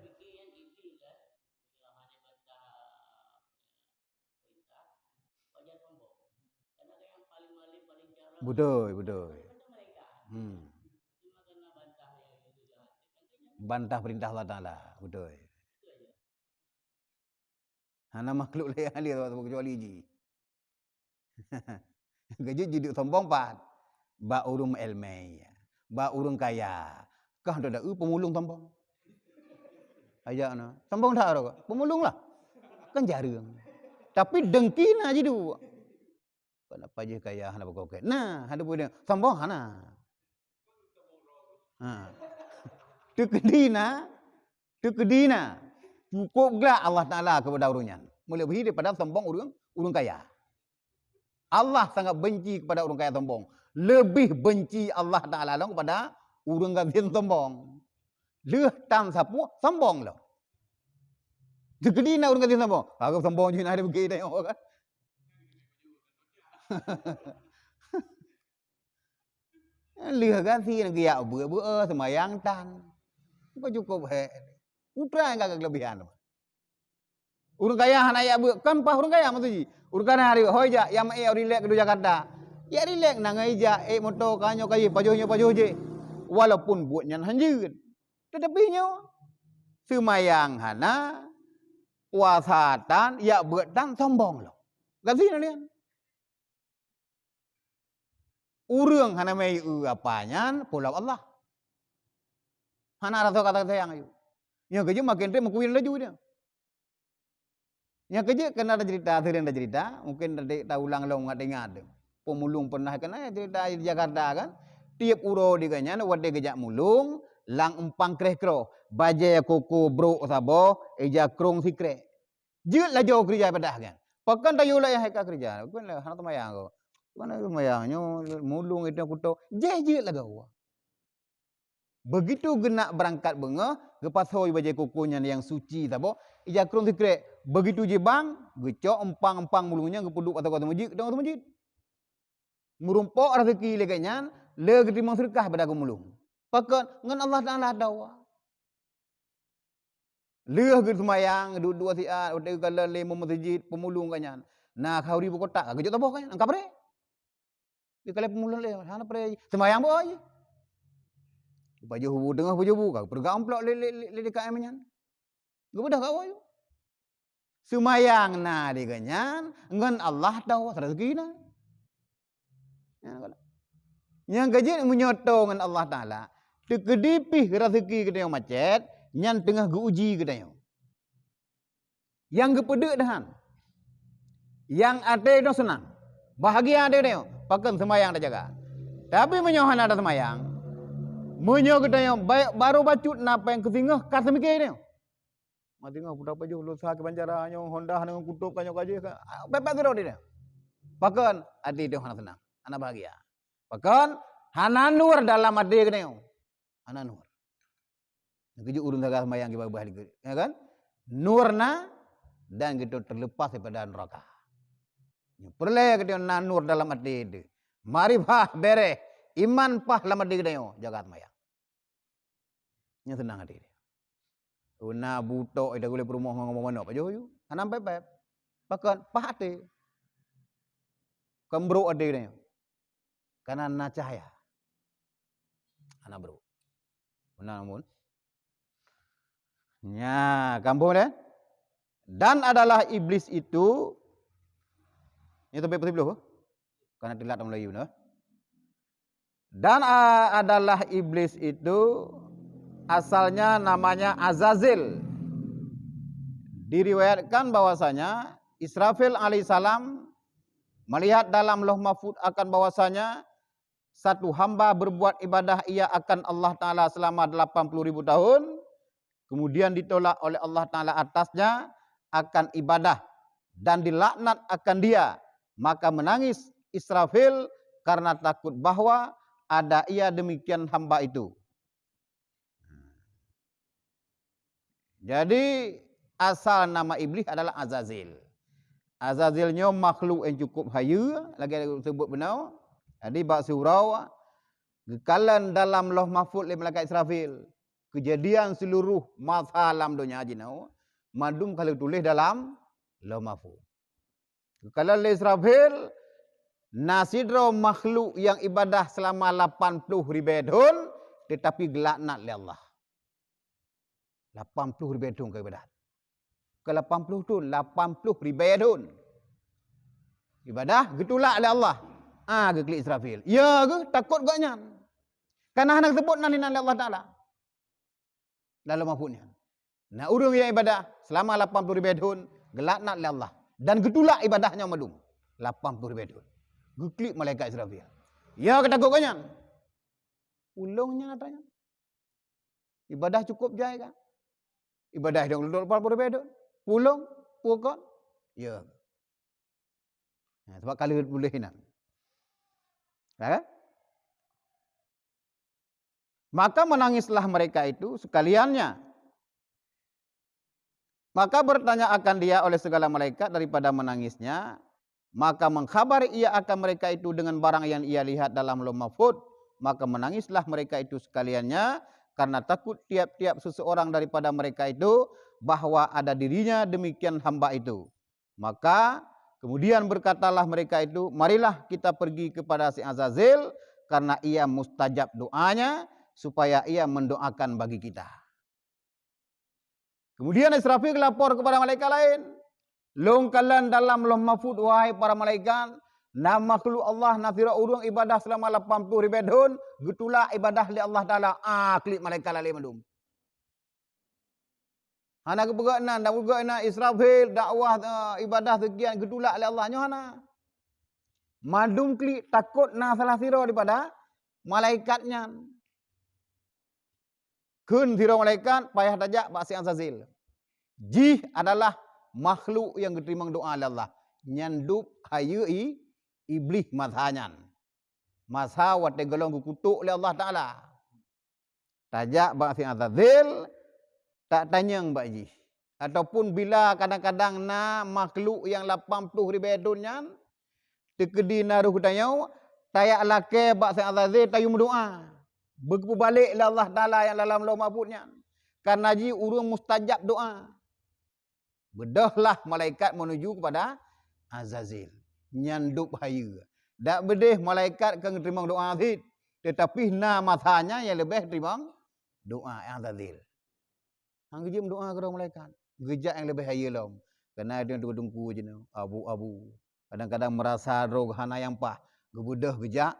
Betul. Bantah perintah Allah Taala, betul. Hana makhluk lain ahli kecuali ji. Gajut jadi sombong pat. Ba urung elmei. Ba urung kaya. Kah dah pemulung sombong. Ajakna. Sombong dah ro. Pemulung lah. Kan jarang. Tapi dengki na je du. Kenapa je kaya hana berkoket. Nah, ada punya sombong hana. Tu kedina. Cukup gelak Allah Taala kepada urunnya. Melebihi daripada sombong urung kaya. Allah sangat benci kepada orang kaya sombong. Lebih benci Allah Ta'ala kepada orang kaya sombong. Leuh tam sapu sombong lah. Dekedi nak orang kaya sombong. Aku sombong je nak ada pergi tengok kan. Leuh ganti nak giyak ber semayang tan. Kau cukup he. Putra yang agak kelebihan. Urang kaya hana ya ber kan pah urang kaya maksudnya. Urang kaya hari hoi ja yang relax ke Jakarta. Ya relax nang aja motor kanyo kaya pajoh je. Walaupun buatnya hanjeun. Tetapi nyo semayang hana puasa tan ya ber tan sombong lo. Ganti dia. Urang hana mai apanya pulau Allah. Hana rasa kata sayang ayu. Nya kerja makin dia makuin laju dia. Yang kerja kena ada cerita, mungkin tak ulang long ingat. Pemulung pernah kena cerita di Jakarta kan. Tiap uro di kanyan wade gejak mulung, lang empang kreh-kro, baje koko bro sabo, eja krong sikre. Jut lah jauh kerja pada kan. Pakan tayu lah yang heka kerja. Kan lah hana temayang ko. Kan temayangnya mulung itu kuto, jut lah gau. Begitu genak berangkat benga, lepas hoi baje kokonya yang suci sabo, eja krong sikre. Begitu je bang, gecok empang mulungnya ngepuduk atau kota masjid, datang kota masjid. Merumpok rezeki leganya, le terima sedekah pada mulung. Pakat ngan Allah Taala dawa. Le ge semayang dua siat, udah kala le masjid pemulung kanyan. Nah kau di kota, gecok taboh kan, angkap re. Di kala pemulung le, hana pre semayang boy. Baju hubu tengah baju buka, pergamplok le dekat menyan. Gebedah kau ayo. Semayang na diganyan ngan Allah tahu rezeki na. Yang gaji menyoto ngan Allah Taala. Tekedipih rezeki kita yang macet, nyan tengah geuji kita yang. Yang gepedek dahan. Yang ada itu senang. Bahagia ada itu. Pakai semayang dah jaga. Tapi menyohan ada semayang. Menyoh kita yang baru bacut napa yang kesingah kata mikir itu. Mati ngah budak baju lu sah ke banjarannya Honda dengan kutub kanyo kaje bebek tu dia. Pakan adi dia hana senang, hana bahagia. Pakan hana nur dalam adi kene. Hana nur. Ngeju urun saga sembayang ki bah ya kan? Nurna dan gitu terlepas daripada neraka. Perle ke dia nur dalam adi itu. Mari bah bere iman pah dalam adi kene jagat sembayang. Nya senang adi dia. Una butok ida boleh perumah ngomong mana apa jo. Anam pepep. Pakan pahate. Kembro ade ni. Karena na cahaya. Anak bro. Benar mun. Ya, kampung deh. Dan adalah iblis itu topik betul belum? Karena telat Melayu nah. Dan adalah iblis itu asalnya namanya Azazil. Diriwayatkan bahwasanya Israfil alaihissalam melihat dalam Lauh Mahfuz akan bahwasanya satu hamba berbuat ibadah ia akan Allah Ta'ala selama 80.000 tahun. Kemudian ditolak oleh Allah Ta'ala atasnya akan ibadah. Dan dilaknat akan dia. Maka menangis Israfil karena takut bahwa ada ia demikian hamba itu. Jadi asal nama iblis adalah Azazil. Azazilnya makhluk yang cukup hayu. Lagi sebut benar. Jadi bak surau. Gekalan dalam Lauh Mahfuz oleh malaikat Israfil. Kejadian seluruh masa alam dunia jinau madum kalau tulis dalam Lauh Mahfuz. Kalau Israfil nasidro makhluk yang ibadah selama 80.000 tahun tetapi gelaknat oleh Allah. 80.000 tahun ke ibadah. Ke 80 tahun, 80.000 tahun. Ibadah getulak oleh Allah. Ke klik Israfil. Ya ke takut gaknya. Karena hendak sebut nanti Allah Taala. Dalam mahfuznya. Nah, urung yang ibadah selama 80.000 tahun gelaknat oleh Allah dan getulak ibadahnya madum 80.000 tahun. Geklik malaikat Israfil. Ya ketakutannya. Ulungnya katanya. Ibadah cukup jai kan? Ibadah dong 80.000 tahun. Pulung, pukul. Ya. Nah, sebab kali boleh hinan. Ya? Maka menangislah mereka itu sekaliannya. Maka bertanya akan dia oleh segala malaikat daripada menangisnya. Maka mengkhabari ia akan mereka itu dengan barang yang ia lihat dalam Lauh Mahfuz. Maka menangislah mereka itu sekaliannya. Karena takut tiap-tiap seseorang daripada mereka itu bahwa ada dirinya demikian hamba itu. Maka kemudian berkatalah mereka itu, marilah kita pergi kepada si Azazil. Karena ia mustajab doanya. Supaya ia mendoakan bagi kita. Kemudian Israfil lapor kepada malaikat lain. Longkalan dalam Lauh Mahfuz wahai para malaikat. Nama makhluk Allah nasira urung ibadah selama 80.000 tahun. Getulak ibadah li Allah Ta'ala. Klik malaikat lain madum. Anak kepeganan dan kepeganan Israfil dakwah ibadah sekian getulak li Allah. Nyohana. Madum klik takut na salah sira daripada malaikatnya. Kun sira malaikat payah tajak ba'si Azazil. Jih adalah makhluk yang diterima doa oleh Allah. Nyandup hayu iblis mazhanyan. Mazha wat golong kukutuk oleh Allah Taala. Tajak ba'si Azazil tak tanyang bak jih. Ataupun bila kadang-kadang na makhluk yang 80.000 dunia tekedi naruh tanyau tayak lake ba'si Azazil tayu berdoa. Begitu balik Allah Ta'ala yang dalam Lauh Mahfuznya. Karena ji urung mustajab doa. Bedahlah malaikat menuju kepada Azazil. Nyandup hayu. Tak bedeh malaikat ke terima doa Azid. Tetapi masanya yang lebih terima doa Azazil. Hang jim doa ke malaikat. Gejak yang lebih hayu lom. Karena dia tunggu je abu-abu. Kadang-kadang merasa roh hana yang pah. Gebudah gejak.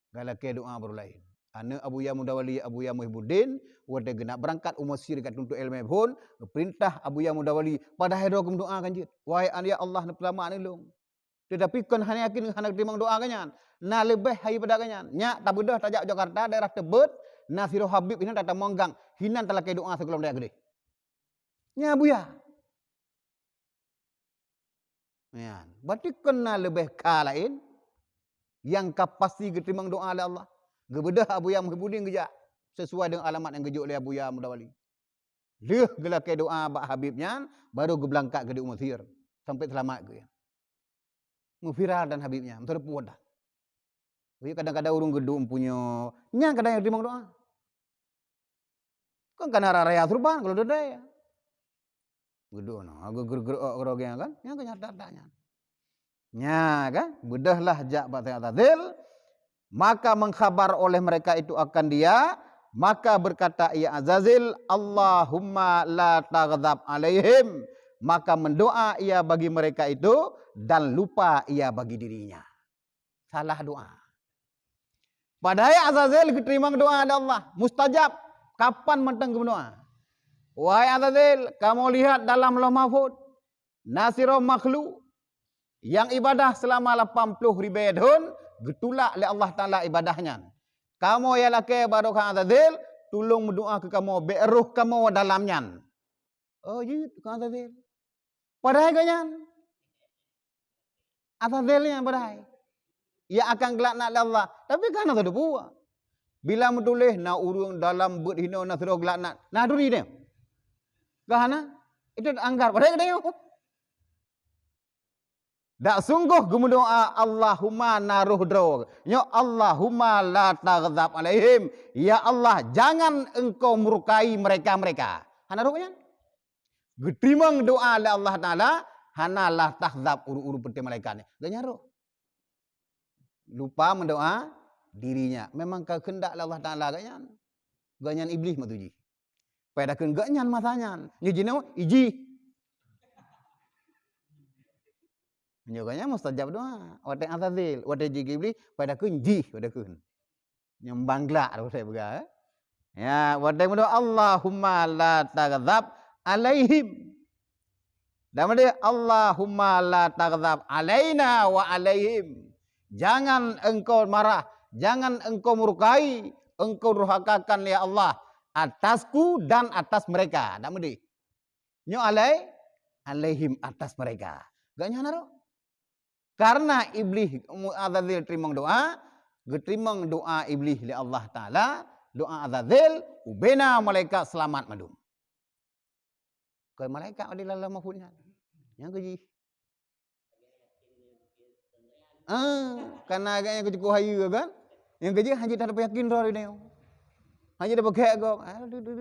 Galake doa baru lain. Anak Abu Ya Mudawali, Abu Ya Muhyiddin, wada genak berangkat umur sir kat untuk ilmu pun, perintah Abu Ya Mudawali, pada hari doa doa kan jit. Wahai ya Allah na pertama anilung. Tetapi kan hanya yakin hendak terima doa kanyan. Na lebih hai pada kanyan. Nya tak bedah tajak Jakarta daerah Tebet, na Siro Habib ini datang monggang, hinan telah ke doa sebelum dia gede. Nya Abu Ya. Ya, berarti kena lebih kalain yang kapasi terima doa oleh Allah. Gebedah Abu Ya Muhyiddin gejak sesuai dengan alamat yang gejuk oleh Abu Ya Mudawali. Dia gelak doa bak Habibnya baru ge berangkat ke di Mesir sampai selamat ke. Mufiral dan Habibnya, betul puas dah. Jadi kadang-kadang urung gedung punya nya kadang yang terima doa. Kan kana raya surban kalau ada ya. Gedung no, agak gergerok kan, nya kenyataan. Nya kan, bedahlah jak bak Azazil. maka mengkhabar oleh mereka itu akan dia, maka berkata ia Azazil, Allahumma la taghdab alaihim, maka mendoa ia bagi mereka itu dan lupa ia bagi dirinya. Salah doa. Padahal Azazil diterima doa ada Allah, mustajab. Kapan mentang berdoa? Wahai Azazil, kamu lihat dalam Lauh Mahfuz, Nasiro makhluk yang ibadah selama 80 ribu tahun, getulak oleh Allah Ta'ala ibadahnya. Kamu ya laki barokah Azazil, tolong berdoa ke kamu, beruh kamu dalamnya. Oh gitu kan Azazil. Padahal ganyan. Azazilnya padahal. Ia akan gelaknat oleh Allah. Tapi kan ada buah. Bila menulis, na urung dalam berhina na suruh gelaknat. Nah duri dia. Kahana? Itu anggar. Padahal dia. Dak sungguh gemendoa Allahumma naruh draw. Ya Allahumma la taghdab alaihim. Ya Allah, jangan engkau murkai mereka-mereka. Hana rohnya. Getimang doa oleh Allah Taala, hana la taghdab uru-uru peti malaikat. Ganya roh. Lupa mendoa dirinya. Memang kehendak Allah Taala ganyan. Ganyan iblis matuji. Pada keun ganyan masanya. Nyujino iji. Nyoganya mustajab doa. Wate Azazil, wate Jibril pada kun ji pada kun. Nyembangla dah saya bega. Ya, wate mendoa Allahumma la taghdab alaihim. Dan dia Allahumma la taghdab alaina wa alaihim. Jangan engkau marah, jangan engkau murkai, engkau durhakakan ya Allah atasku dan atas mereka. Dan dia nyo alaihim atas mereka. Gak nyana. Karena iblis Azazil terima doa, geterima doa iblis li Allah Taala, doa Azazil ubena malaikat selamat madum. Ke malaikat di dalam mahfuznya. Yang keji. Karena agaknya kecukup hayu kan? Yang keji haji tak ada yakin roh ini. Haji dah pakai go.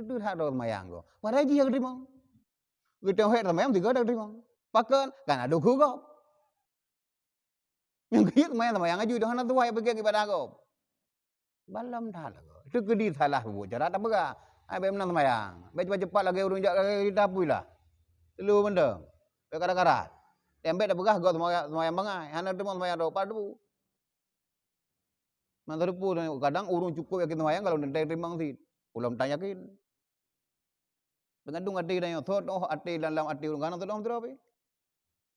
Tu tak ada mayang go. Padahal haji yang terima. Kita hek mayang tiga dah terima. Pakan kan ada go. Yang kaya mayang mayang aju dah hana tuai pakai ibadah go. Balam dah lah go. Itu kedi salah bu. Cara tak pega. Ai be menang mayang. Be cepat lagi urung jak lagi dapui lah. Telu benda. Be kadang-kadang. Tembek dah pegah go mayang bangai. Hana tu mayang do padu. Mantar pu kadang urung cukup yakin mayang kalau nanti terima sih. Ulam tak yakin. Dengan ati dah yo thot ati dalam ati urung kana tu dom terus.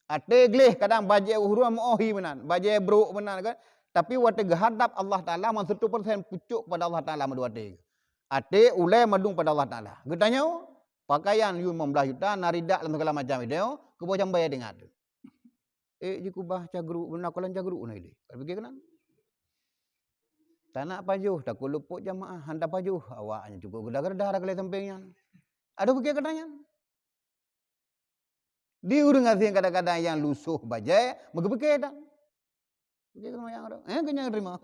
Ate gleh kadang baje huru mohi menan, baje bro menan kan. Tapi wate gehadap Allah Taala man 100% pucuk pada Allah Taala madu ate. Ate ulai madung pada Allah Taala. Getanya pakaian yu 15 juta naridak dan segala macam itu kebo jam bayar dengan. Jikubah cagru benar kolan cagru na ile. Pergi kan? Tanah pajuh tak luput jamaah handa pajuh awaknya cukup gedah-gedah kali sampingnya. Ada pergi katanya. Di urang asing kadang-kadang yang lusuh bajai, megebeke dah. Begitu yang ada. Kenyang terima.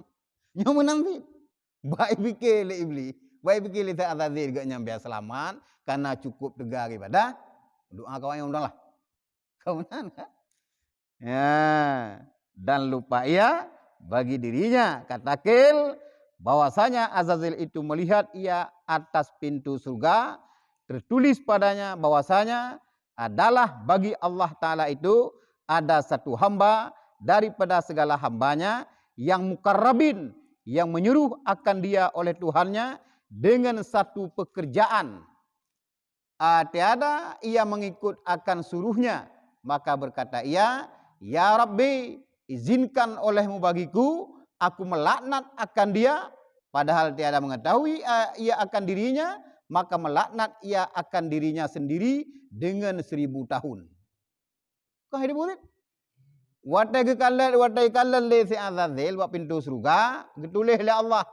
Yang menang sih. Baik fikir le iblis. Baik fikir le tak Azazil gak nyampe selamat karena cukup tegar ibadah. Doa kawan yang undang lah. Kau menang kan? Ya. Dan lupa ia bagi dirinya. Kata Kil bahwasanya Azazil itu melihat ia atas pintu surga. Tertulis padanya bahwasanya adalah bagi Allah Ta'ala itu ada satu hamba daripada segala hambanya yang mukarrabin, yang menyuruh akan dia oleh Tuhannya dengan satu pekerjaan. Tiada ia mengikut akan suruhnya. Maka berkata ia, Ya Rabbi, izinkan olehmu bagiku, aku melaknat akan dia, padahal tiada mengetahui ia akan dirinya, maka melaknat ia akan dirinya sendiri dengan 1000 tahun. Kau hidup boleh? Watai kalan le si Azazil buat pintu surga, ditulis oleh Allah.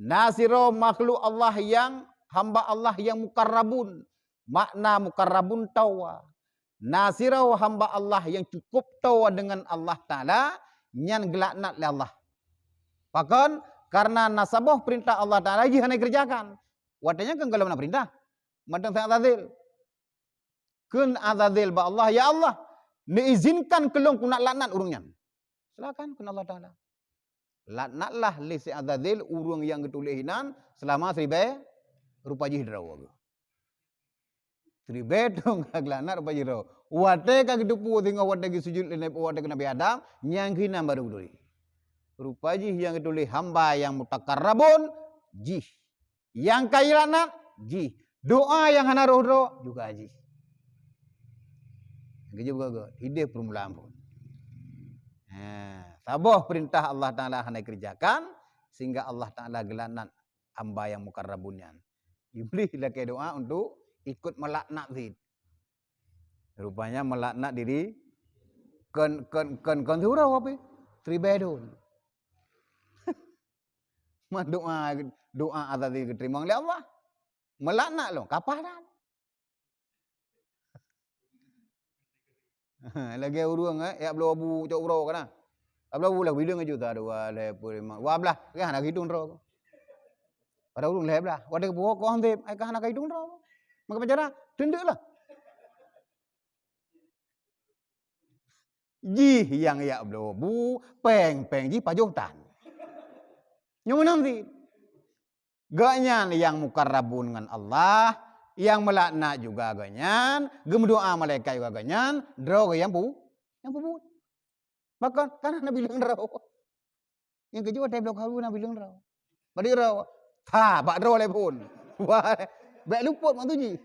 Nasiro makhluk Allah yang hamba Allah yang mukarrabun. Makna mukarrabun tawa. Nasiro hamba Allah yang cukup tawa dengan Allah Ta'ala, nyan gelaknat oleh Allah. Bahkan karena nasabah perintah Allah Ta'ala dia hanya kerjakan. Watanya kan kalau nak perintah. Macam saya Azazil. Kun Azazil ba Allah, ya Allah, diizinkan kelong ku nak laknat urungnya. Silakan kun Allah Taala. Laknatlah li si azazil urang yang getulih hinan selama 1000 rupa jihrau. 1000 dong laknat rupa jihrau. Wate ka gedupu tengok wate gi sujud le wate ke Nabi Adam nyang hina baru getulih. Rupa jih yang getulih hamba yang mutakarrabun jih. Yang kai laknat jih. Doa yang hana roh juga jih. Juga ide permulaan pun. Sabah perintah Allah Ta'ala hendak kerjakan sehingga Allah Ta'ala gelanat hamba yang mukarrabunnya. Iblis lagi doa untuk ikut melaknat zid. Rupanya melaknat diri kan surau apa? Tribedun. doa azazil diterima oleh Allah. Melaknat loh, kaparan. Lagi urang ya belum abu cok uro kana. Ablah ulah bilang aja tak ada wala pulima. Wablah kan nak hitung ro. Pada urung leblah. Wadah buah kau hantip, ai kan nak hitung ro. Maka bicara tendeklah. Ji yang ya belum bu peng ji pajotan. Yang nanti ganyan yang mukarrabun dengan Allah, yang melaknat juga ganyan, gemdoa malaikat juga ganyan, draw yang bu. Maka kan Nabi bilang raw. Yang kedua dia blok halu Nabi bilang raw. Badi raw. Ha, bak raw le pun. Wah, bak luput mak tuji.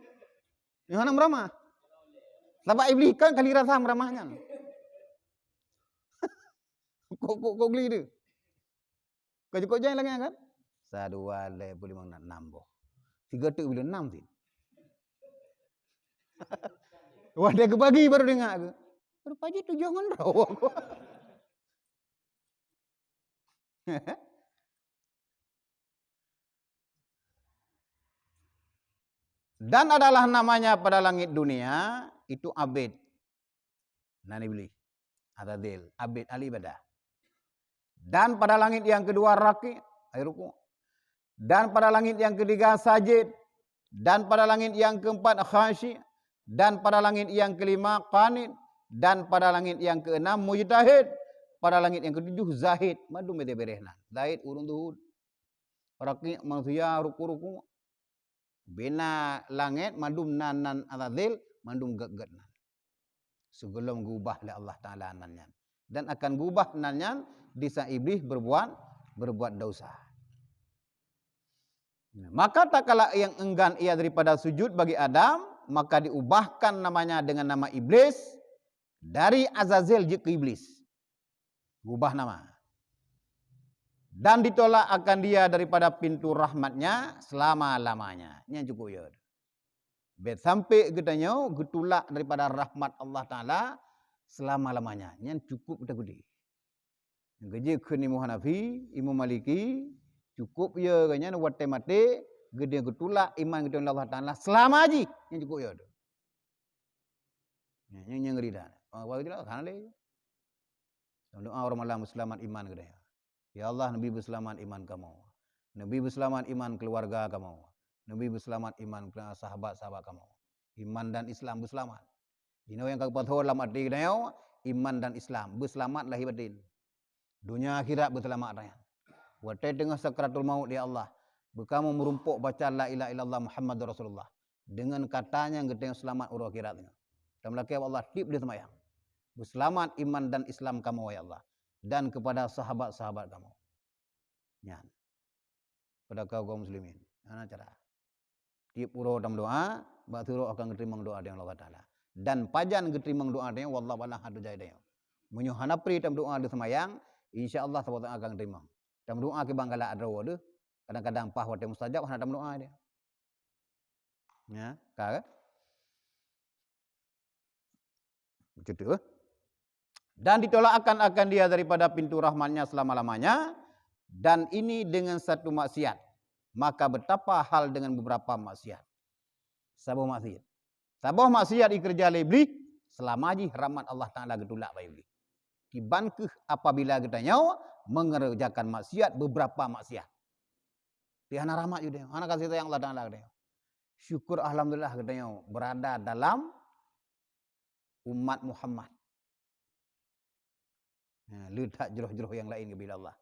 Yang mana meramah? Sebab iblis kan kali rasa meramahnya. Kok geli dia. Kau jangan lagi kan? 1 2 5 6 boh. 3 tu bila 6 sih. Wah dia kebagi baru dengar ke. Rupanya tu jangan raw aku. Dan adalah namanya pada langit dunia itu abid. Nani beli? Azazil, abid ahli ibadah. Dan pada langit yang kedua raki, air ruku. Dan pada langit yang ketiga sajid. Dan pada langit yang keempat khashi. Dan pada langit yang kelima qanit. Dan pada langit yang keenam mujtahid. Pada langit yang ketujuh zahid. Madu mede berehna. Zahid urun tuhud. Raki manusia ruku-ruku. Bina langit madum nan azazil madum gagat nan. Sebelum gubah oleh Allah Ta'ala nannya. Dan akan gubah nannya disa iblis berbuat dosa. Maka tak kala yang enggan ia daripada sujud bagi Adam, maka diubahkan namanya dengan nama iblis dari Azazil je ke iblis. Gubah nama. Dan ditolak akan dia daripada pintu rahmatnya selama-lamanya. Ini yang cukup ya. Bet sampai getanya getulak daripada rahmat Allah Ta'ala selama-lamanya. Ini yang cukup kita gudi. Yang kerja ke Imam Hanafi, Imam Maliki, cukup ya kanya wate mate, gede getulak iman gede Allah Ta'ala selama haji. Ini cukup ya. Ini yang ngeri dah. Apa itu lah, kan ada. Doa orang malam selamat iman gede. Ya Allah, Nabi berselamat iman kamu. Nabi berselamat iman keluarga kamu. Nabi berselamat iman sahabat-sahabat kamu. Iman dan Islam berselamat. Ini yang kau patut dalam arti dia, iman dan Islam berselamat lahir batin. Dunia akhirat berselamat raya. Waktu tengah sakratul maut ya Allah, berkamu merumpuk baca la ilaha illallah Muhammadur Rasulullah dengan katanya yang geteng selamat urus akhiratnya. Dan laki Allah tip dia semayang. Berselamat iman dan Islam kamu ya Allah. Dan kepada sahabat-sahabat kamu. Ya. Pada kaum muslimin. Mana cara? Tiap uro dalam doa, baturo akan diterima doa dengan Allah Ta'ala. Dan pajan diterima doa dengan wallahu a'lam hadu jaya dia. Menyuhana pri dalam doa di semayang, insya-Allah Allah akan diterima. Dalam doa ke banggala adro tu, kadang-kadang pah wate mustajab hana dalam doa dia. Ya, kan? Begitu. Dan ditolak akan dia daripada pintu rahmatnya selama-lamanya. Dan ini dengan satu maksiat. Maka betapa hal dengan beberapa maksiat. Sabah maksiat. Sabah maksiat ikerja iblis. Selama haji rahmat Allah Ta'ala getulak bagi iblis. Kibankeh apabila kita nyawa mengerjakan maksiat beberapa maksiat. Di hana rahmat juga. Hana kasih sayang Allah Ta'ala kita. Syukur alhamdulillah kita nyawa berada dalam umat Muhammad. Letak jeruh-jeruh yang lain kepada Allah.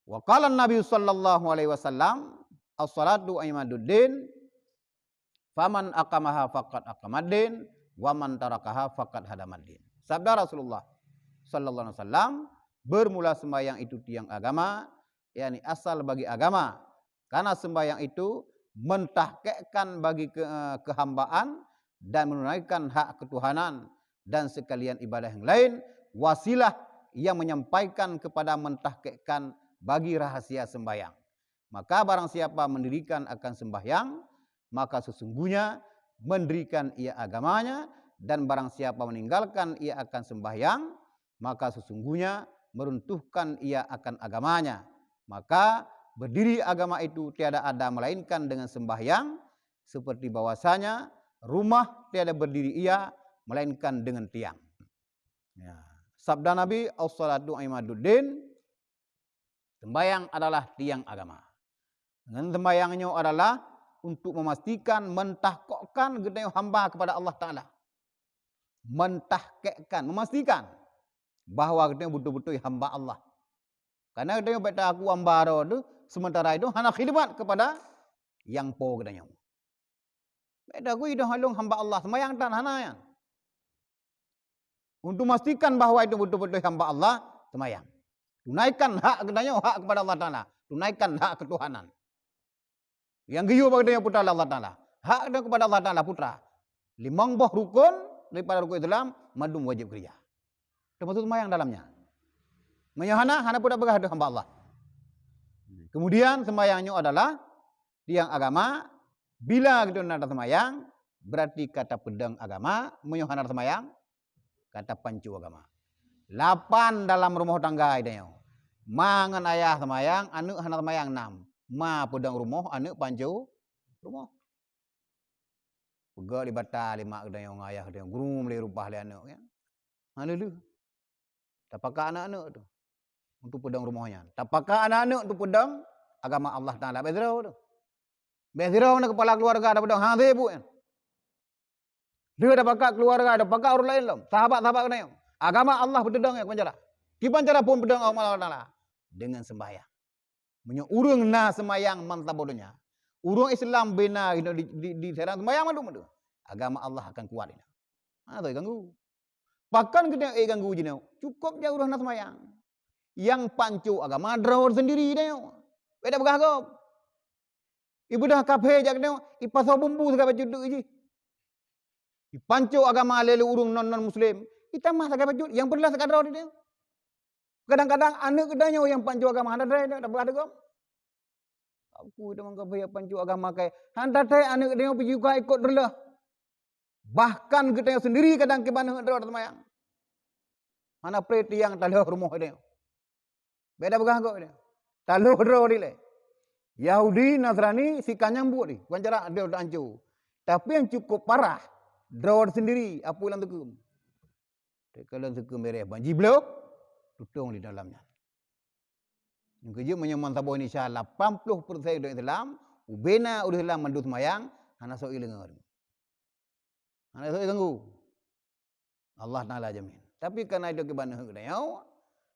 Wa qala Nabi sallallahu alaihi wasallam, as-salatu imaduddin, faman aqamaha faqad aqamaddin, wa man tarakaha faqad hadamaddin. Sabda Rasulullah sallallahu alaihi wasallam, bermula sembahyang itu tiang agama, yakni asal bagi agama. Karena sembahyang itu mentahqiqkan bagi kehambaan dan menunaikan hak ketuhanan dan sekalian ibadah yang lain, wasilah yang menyampaikan kepada mentahqiqkan bagi rahasia sembahyang. Maka barang siapa mendirikan akan sembahyang, maka sesungguhnya mendirikan ia agamanya, dan barang siapa meninggalkan ia akan sembahyang, maka sesungguhnya meruntuhkan ia akan agamanya. Maka berdiri agama itu tiada ada melainkan dengan sembahyang, seperti bahwasanya rumah tiada berdiri ia melainkan dengan tiang. Ya. Sabda Nabi, as-salatu imaduddin, sembahyang adalah tiang agama. Dengan sembahyangnya adalah untuk memastikan, mentahkokkan gedenya hamba kepada Allah Ta'ala. Mentahkekkan, memastikan bahawa gedenya betul-betul hamba Allah. Karena gedenya beta aku hamba itu, sementara itu hanya khidmat kepada yang po gedenya. Beta aku itu halung hamba Allah, sembahyang tan hana ya. Untuk memastikan bahawa itu betul-betul hamba Allah, sembahyang. Tunaikan hak gedanya, hak kepada Allah Ta'ala. Tunaikan hak ketuhanan. Yang giyu bagainya putra Allah Ta'ala. Hak dia kepada Allah Ta'ala putra. 5 buah rukun daripada rukun Islam, madum wajib kerja. Termasuk sembahyang dalamnya. Menyahana, hana pun bergah hamba Allah. Kemudian sembahyangnya adalah tiang agama. Bila kita nak sembahyang, berarti kata pedang agama. Menyahana sembahyang, kata pancu agama. 8 dalam rumah tangga itu. Mangan ayah semayang, anak hana semayang 6. Ma pedang rumah, anak pancu rumah. Pegak di bata 5 kedai yang ayah dia guru meli rupah le anak ya. Haleluya. Tapakah anak-anak tu untuk pedang rumahnya. Tapakah anak-anak untuk pedang agama Allah Taala. Bezrau tu. Bezrau nak kepala keluarga ada pedang hang bu ya. Dia ada pakak keluarga, ada pakak orang lain lom. Sahabat-sahabat kena. Agama Allah berdedang ya pancara. Kipan cara pun berdedang Allah Taala dengan sembahyang. Menyo urang na sembahyang mantap bodohnya. Urang Islam bina di serang sembahyang madu. Agama Allah akan kuat ini. Ha tu ganggu. Pakan kita ganggu jino. Cukup dia urang na sembahyang. Yang pancu agama drawar sendiri dia. Beda begah. Ibu dah kafe jak dia ipasau bumbu segala juduk iji. Pancu agama lele urung non muslim. Kita mah segala juduk yang berlah sekadar dia. Kadang-kadang anak kedanya yang pancu agama handa dai dak berada gom. Aku dah mangka bayar pancu agama kai. Handa dai anak kedanya pergi juga ikut derlah. Bahkan kita sendiri kadang ke mana drawar semayang. Mana preti yang taluh rumah dia. Beda begah kok dia. Taluh drawar dia. Yahudi Nasrani si kanyang buat ni. Bukan cara dia dah hancur. Tapi yang cukup parah, drawar sendiri apa ulang tekum. Kalau tekum beres banji blok tutung di dalamnya. Yang kerja menyaman tabuh Indonesia 80% dari Islam, ubena udah Islam mandut mayang, hana so ilengar. Hana so ganggu. Allah Taala jamin. Tapi karena itu kebanah kedayau,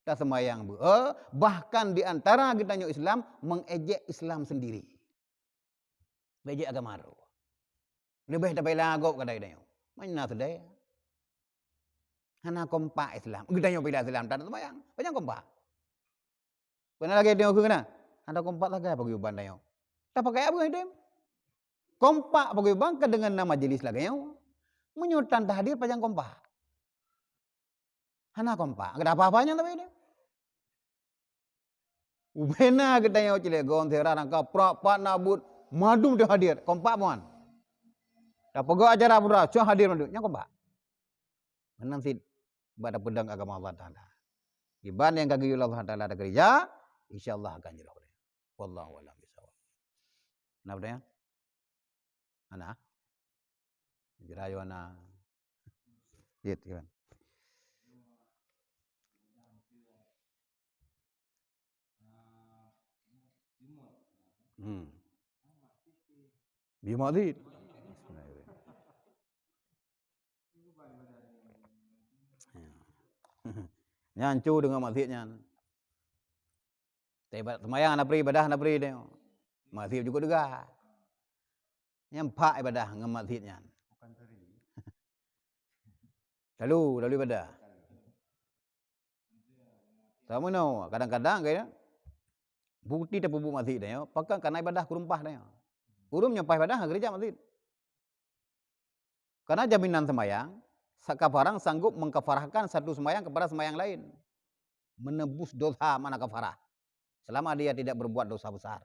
tak semayang bu. Bahkan di antara kita Islam mengejek Islam sendiri. Mengejek agama itu. Lebih tapi lagok kadai dayau. Mana sedaya? Hana kompak Islam. Kita pilih Islam tak semayang. Banyak kompak. Pernah lagi tengok kena? Ada kompak lagi apa bagi uban dayau? Tak pakai apa itu? Kompak bagi bangka dengan nama jelis lagi dayau. Menyutan tak hadir panjang kompak. Hana kompak. Ada apa-apanya tapi ini. Ubena kita yang cilegon terang angka prak nabut madu dia hadir kompak mohon. Tak pegawai acara pun dah hadir madu. Yang kompak. Menang sid pada pedang agama Allah Taala. Iban yang kaki Allah Taala ada gereja, insyaallah akan jauh. Wallahu a'lam bishawab. Kenapa dia? Ana? Jerayo ana. Lihat kan. Bimadit. Nyancu dengan masjidnya. Semayang anak ibadah anak beri dia. Masjid juga dega. Nyampak ibadah ngam masjidnya. Lalu ibadah. Sama no, kadang-kadang kaya bukti tak bubu masjid dia. Pakai karena ibadah kurumpah dia. Urum nyampai ibadah gereja masjid. Karena jaminan semayang, sakafarang sanggup mengkafarahkan satu semayang kepada semayang lain. Menebus dosa mana kafarah. Selama dia tidak berbuat dosa besar.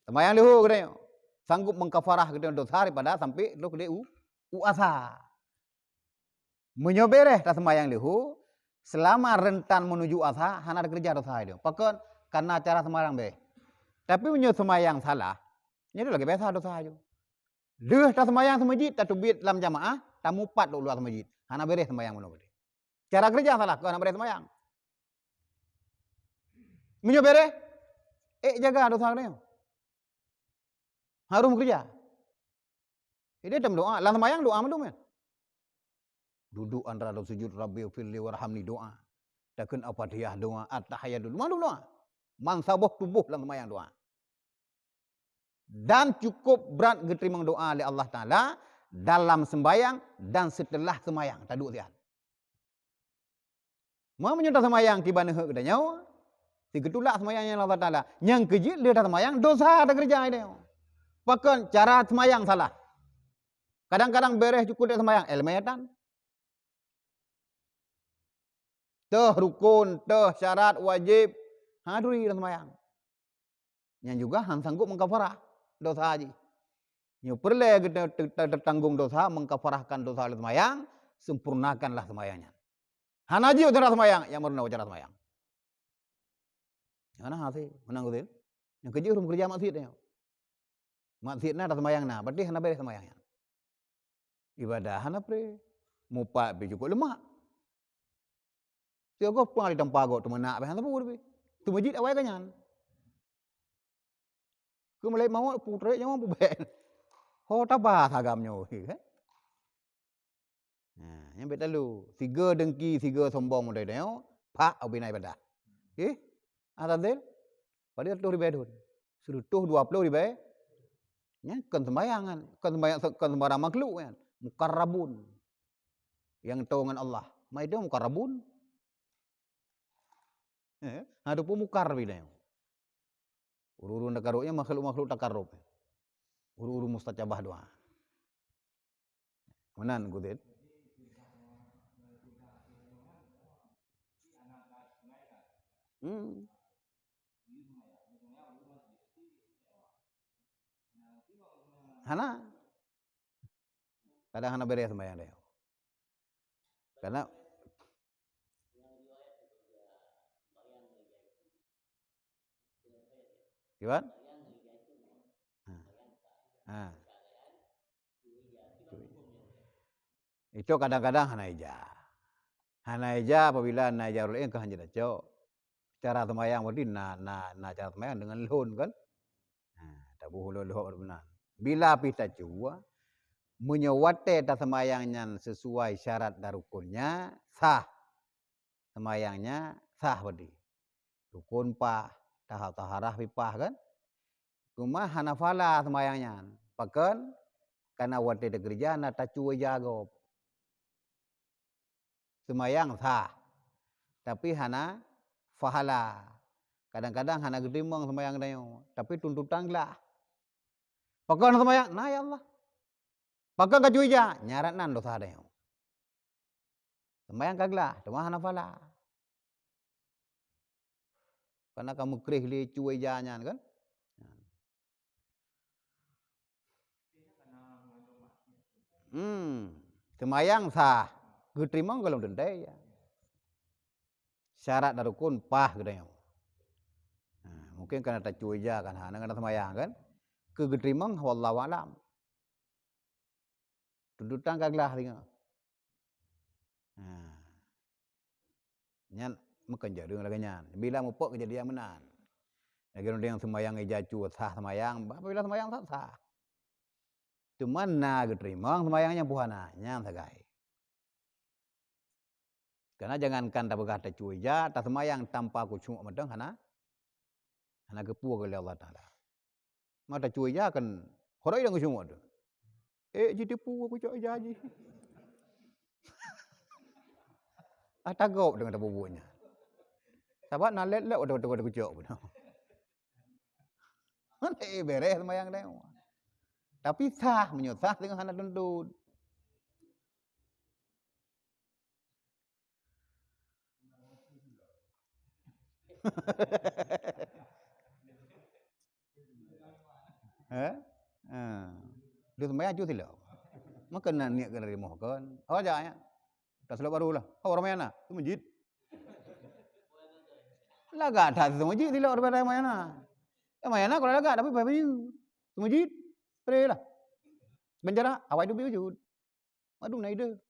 Semayang lihu katanya. Sanggup mengkafarah katanya dosa daripada sampai lu ke uasa. Menyobereh tak semayang lihu. Selama rentan menuju asa, hana ada kerja dosa itu. Pakai karena cara semayang be. Tapi punya semayang salah. Ini lagi biasa dosa itu. Deh tak semayang semajid, tak tubit dalam jamaah, tak mupat lu luar semajid. Hana beres semayang mana boleh. Cara kerja salah, kau hana beres semayang. Minyo beres, jaga dosa dia. Harus kerja. Ini dalam doa, dalam semayang doa mana men? Duduk antara sujud Rabbi firli warhamni doa. Takkan apa dia doa at-tahiyatul mana doa? Mansaboh tubuh dalam semayang doa. Dan cukup berat diterima doa oleh Allah Ta'ala dalam sembayang dan setelah sembayang. Tak duduk sihat. Mau menyudah sembayang tiba nehek katanya. Tiga sembayangnya Allah Ta'ala. Yang kejil dia dah sembayang, dosa ada kerja dia. Pakai cara sembayang salah. Kadang-kadang beres cukup dia sembayang. Elmayatan. Teh rukun, teh syarat, wajib. Haduri dah sembayang. Yang juga han sanggup mengkafarah dosa haji. Yang perlu kita tertanggung dosa, mengkafarahkan dosa oleh semayang, sempurnakanlah semayangnya. Hanaji cara semayang, yang merenau cara semayang. Yang mana hasil, menang kutil. Yang kerja urung kerja maksudnya. Maksudnya ada semayang na, berarti hana beres semayangnya. Ibadah hana pre, mupat be cukup lemak. Tiap kau pengali tampago tu menak be hana pun be. Tu masjid awal kanyan. Ku mulai mau putra yang mau ben. Ho tabah agamnya kan. Nah, yang betul lu. Tiga dengki, tiga sombong model dia. Pak abinai ibadah. Okey? Adadil. Pada tu ribu. Suruh tu 20 ribu. Ya, kan sembayangan. Kan sembarang makhluk kan. Mukarrabun. Yang tahu dengan Allah. Mai dia mukarrabun. Ada pun mukar bila. Uru-uru takarrubnya makhluk-makhluk takarrub. Uru-uru mustajabah doa. Menan kutit. Hana. Kadang hana beres sembahyang dia. Karena Iwan? Itu kadang-kadang hana ija. Hana ija apabila hana ija oleh engkau hanya daco. Cara sembahyang berarti cara sembahyang dengan lehun kan? Tak boleh lehun benar. Bila kita cuba menyewate tak sembahyangnya sesuai syarat dan rukunnya sah. Sembahyangnya sah berarti. Rukun pah, taharah pipah kan? Cuma hanafala sembahyangnya. Pakan karena wate de gereja na tacu jago. Sembahyang sah. Tapi hana fahala. Kadang-kadang hana gedimong sembahyang dia. Tapi tuntutan lah. Pakan sembahyang, nah ya Allah. Pakan kacu ija, nyarat nan dosa dia. Sembahyang kaglah, cuma hana fala. Karena kamu krih li cuai janya kan? Sembahyang sah. Gedimong kalau dendai ya. Syarat dan rukun pah gedenya. Mungkin karena tak cuai ja kan, hana kena sembahyang kan? Kegedrimang wallahu alam. Tuntutan kaglah tinggal. Nyan makan jadi lagi nyan. Bila mupok kejadian menan. Lagi orang yang sembahyang ijacu sah sembahyang, apabila sembahyang sah. Cuma na gedrimang sembahyangnya buhana, nyan sagai. Karena jangankan tak berkata cuy ja, tak sembahyang tanpa kucung medang hana Hana kepu oleh Allah Taala. Mata cuy ya kan horai dah semua tu. Jadi pu aku cak jaji. Tagap dengan bubunya. Sahabat nak let ada kucuk pun. Beres sembahyang dia. Tapi sah menyusah dengan hana tuntut. Dia sembahyang cu silap. Maka nak niat kena rimuh kan. Oh jangan ya. Tak silap baru lah. Oh Ramayana. Itu masjid. Lagak tak itu masjid silap daripada Ramayana. Ramayana kalau lagak tapi apa itu masjid. Pray lah. Benjara awak itu wujud. Madu nak ide.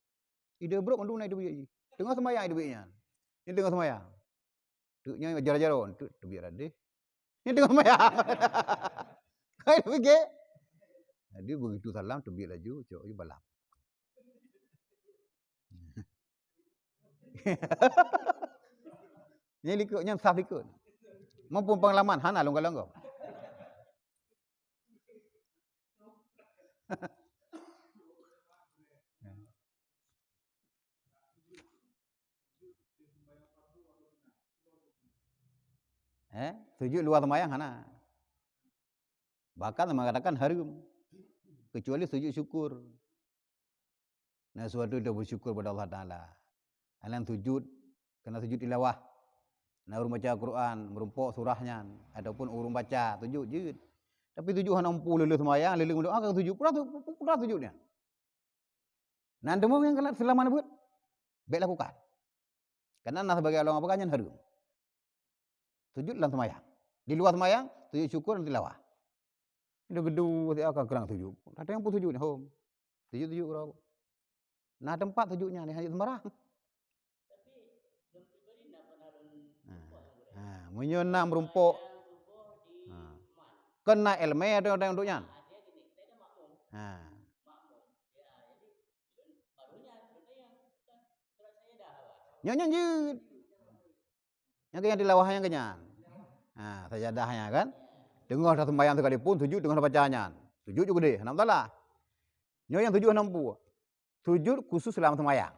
Ide bro madu nak ide wujud. Tengah sembahyang ide wujudnya. Ini tengah sembahyang. Tuknya jar-jaron. Tu biar ada. Ini tengah sembahyang. Kau fikir? Jadi begitu salam tu biar laju. Cok je balap. Ini likutnya sah likut. Maupun pengalaman hana longgar-longgar. Sujud luar sembahyang hana. Bahkan mengatakan haram. Kecuali sujud syukur. Nah, suatu itu bersyukur pada Allah Ta'ala. Kalian sujud, kena sujud tilawah. Nah, urung baca Al-Quran, merumpuk surahnya. Ataupun urung baca, sujud je. Tapi sujud hana mampu lele sembahyang, lele berdoa, kan sujud. Pura sujudnya. Nah, demo yang kena selama nak buat. Baik lakukan. Karena nak sebagai Allah apa kan haram. Sujud dalam sembahyang. Di luar sembahyang, sujud syukur dan tilawah. Dia gedu, dia akan kerang sujud. Ada yang pun sujud ni, home. Sujud kerang. Nah tempat sujudnya ni hanya sembarang. Menyonam merumpuk. Kena ilmu ada yang untuknya. Nyonya jud. Yang tilawahnya kenyan. Sajadahnya kan. Dengar satu sembahyang sekalipun sujud dengan bacaannya. Sujud juga deh, enam salah. Nyonya yang sujud 60. Sujud khusus dalam sembahyang.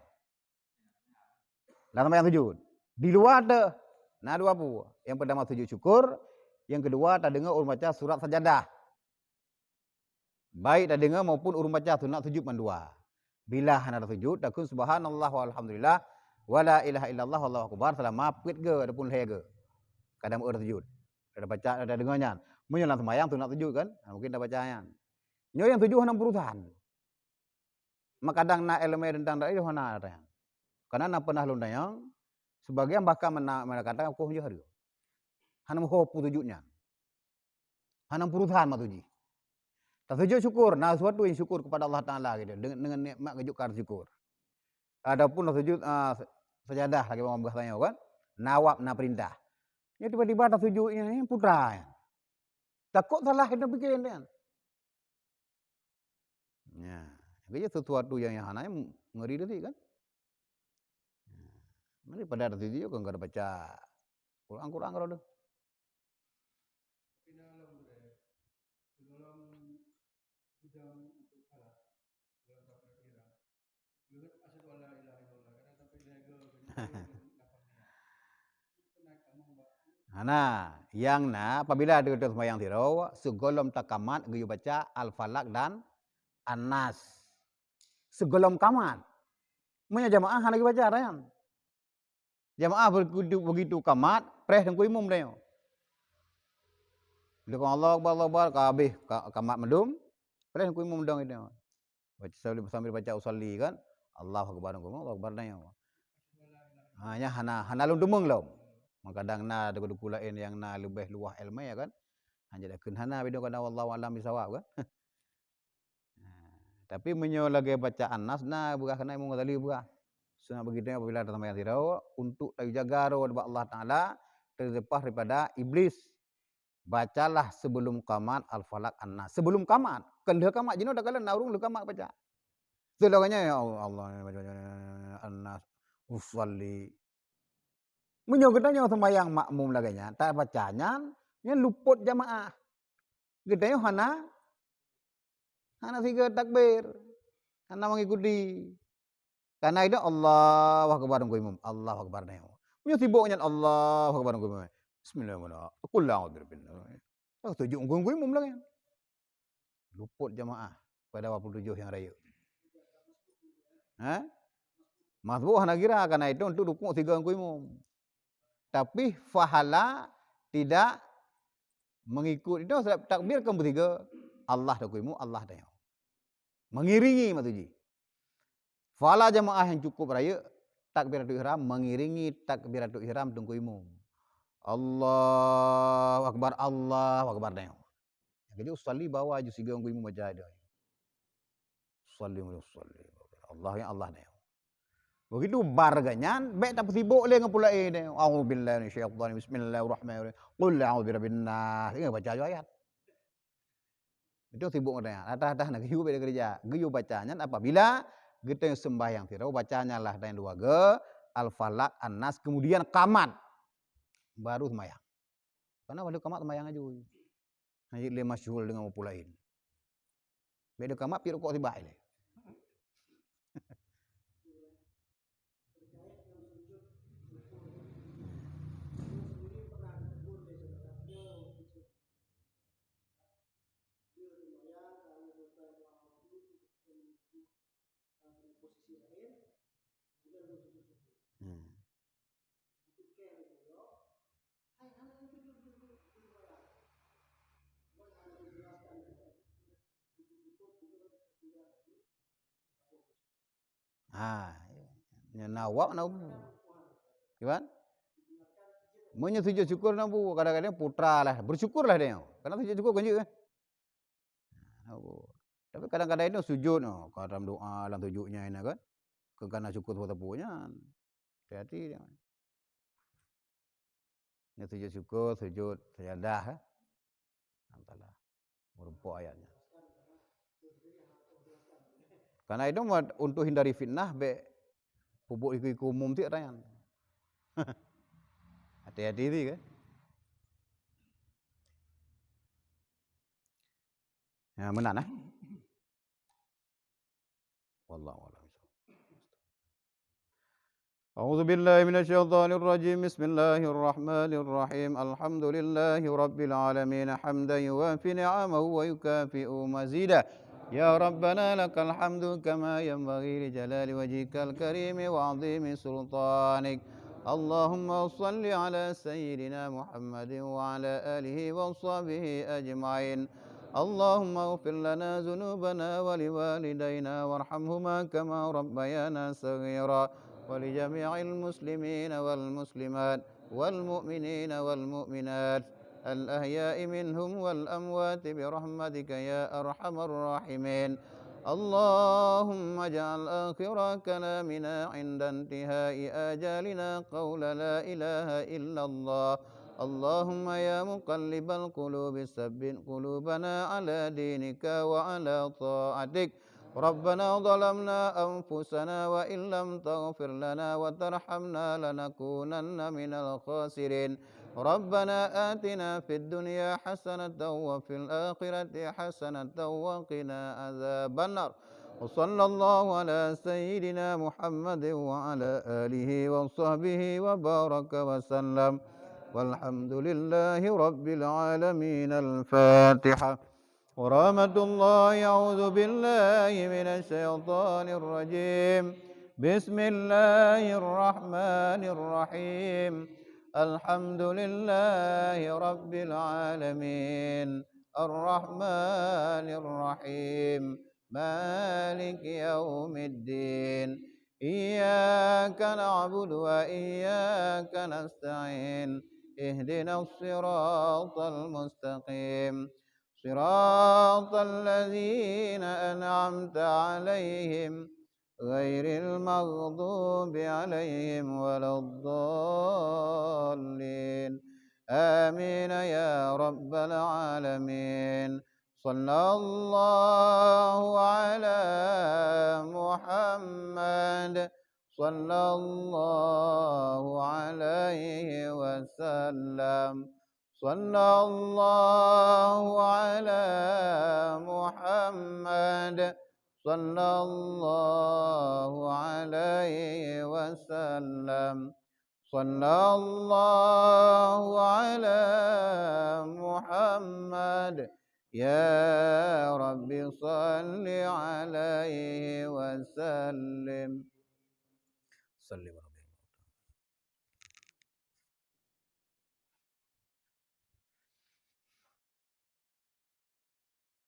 Dalam sembahyang sujud. Di luar ada. Nah dua apa? Yang pertama sujud syukur. Yang kedua tak dengar urung baca surat sajadah. Baik tak dengar maupun urung baca sunat sujud mandua. Bila hendak sujud, takun subhanallah walhamdulillah. Wala ilaha illallah wallahu akbar. Selama pit ke ataupun leher ke. Kadang ada sujud. Ada baca, ada dengarnya. Menyolam sembahyang sunat sujud kan. Mungkin dah bacanya. Nyonya yang sujud hendak berurusan. Maka kadang nak elemen tentang dak itu hana ada. Karena nak pernah lundang sebagian bahkan mengatakan aku hanya hari. Hana mau sujudnya. Hana perusahaan matuji. Tak sujud syukur, nah sesuatu yang syukur kepada Allah Taala gitu dengan nikmat kejukar syukur. Adapun sujud sajadah lagi orang bahasanya kan. Nawab na perintah. Ya tiba-tiba tak sujudnya ini putra. Takut salah itu bikin dia. Ya. Jadi sesuatu yang hana ngeri tu kan. Mari pada ada video kan enggak ada baca Quran kalau tu. Nah, yang apabila ada sembahyang tirau, segolom takamat geyu baca Al-Falaq dan An-Nas. Segolom kamat. Punya jamaah lagi baca kan. Jamaah begitu kamat, preh dan kuimum dia. Bila Allah Akbar kabeh kamat mendum, preh dan kuimum dong itu. Baca sambil baca usolli kan. Allahu Akbar Allah Akbar dia. Hanya hana lum demeng lom. Kadang na ada kulain yang na lebih luah ilmu ya kan. Hanya dak hana video kana wallahu alam bisawab kan. Tapi menyo lagi baca An-Nas na bukan kena imam Ghazali bukan. Sunat begitu apabila datang sembahyang tirau untuk jaga roh Allah Taala terlepas daripada iblis. Bacalah sebelum qamat Al-Falaq An-Nas. Sebelum qamat, kan dah qamat jino dak kala naurung qamat baca. Selaganya ya Allah An-Nas usolli. Menyo katanya sembahyang makmum laganya, tak bacanya Nya luput jamaah. Gedenya hana tiga takbir. Hana mengikuti. Karena itu Allahu Akbar nggo imam. Allahu Akbar neo. Punya sibuk nyan Allahu Akbar nggo imam. Bismillahirrahmanirrahim. Qul a'udzu birabbil. Oh, tujuh nggo imam lah kan. Luput jamaah pada 27 yang raya. Masbuh hana kira karena itu untuk rukuk 3 nggo imam. Tapi fahala tidak mengikut itu takbir ke bertiga Allah takuimu Allah dah. Mengiringi matuji. Fala jamaah yang cukup raya takbiratul ihram mengiringi takbiratul ihram tunggu imam. Allahu Akbar dah. Jadi usalli bawa ju siga nggo imam baca dah. Usalli Allah ya Allah dah. Begitu barganyan baik tak sibuk le ngapula dah. A'udzubillahi minasyaitonir bismillahirrahmanirrahim. Qul a'udzu birabbin nas. Ingat baca ayat. Itu sibuk katanya. Atah nak giyu beda kerja. Giyu bacanya apabila kita yang sembahyang firau bacanya lah dan dua ge al-falaq an-nas kemudian qamat baru sembahyang. Karena pada qamat sembahyang aja. Hanya le masyhur dengan mapulain. Beda qamat pi rukuk tiba ile. Nawak nabu. Gimana? Punya sujud syukur nabu. Kadang-kadang putra lah. Bersyukurlah dia. Karena sujud syukur kan juga. Tapi kadang-kadang itu sujud. Kadang doa dalam sujudnya ini kan. Kekana syukur pada punya. Hati-hati dia. Ini sujud syukur, sujud sajadah. Antara merumpuk ayatnya. Karena itu untuk hindari fitnah be pupuk iku umum tu rayan. Hati-hati ni kan. Ya benar nah. Wallahu a'lam. أعوذ بالله من الشيطان الرجيم بسم الله الرحمن الرحيم الحمد لله رب العالمين حمدا يوافي نعمه ويكافئ مزيدا يا ربنا لك الحمد كما ينبغي لجلال وجهك الكريم وعظيم سلطانك اللهم صل على سيدنا محمد وعلى آله وصحبه أجمعين اللهم اغفر لنا ذنوبنا ولوالدينا وارحمهما كما ربيانا صغيرا ولجميع المسلمين والمسلمات والمؤمنين والمؤمنات الأحياء منهم والأموات برحمتك يا أرحم الراحمين اللهم اجعل آخر كلامنا عند انتهاء آجالنا قول لا إله إلا الله اللهم يا مقلب القلوب ثبت قلوبنا على دينك وعلى طاعتك ربنا ظلمنا أنفسنا وإن لم تغفر لنا وترحمنا لنكونن من الخاسرين ربنا آتنا في الدنيا حسنة وفي الآخرة حسنة وقنا عذاب النار وصلى الله على سيدنا محمد وعلى آله وصحبه وبارك وسلم والحمد لله رب العالمين الفاتحة ورحمة الله أعوذ بالله من الشيطان الرجيم بسم الله الرحمن الرحيم الحمد لله رب العالمين الرحمن الرحيم مالك يوم الدين إياك نعبد وإياك نستعين اهدنا الصراط المستقيم صراط الذين أنعمت عليهم غير المغضوب عليهم ولا الضالين آمين يا رب العالمين صلى الله على محمد صلى الله عليه وسلم sallallahu ala Muhammad, sallallahu alaihi wasallam, sallallahu ala Muhammad. Ya Rabbi salli alaihi wasallim. Sallim.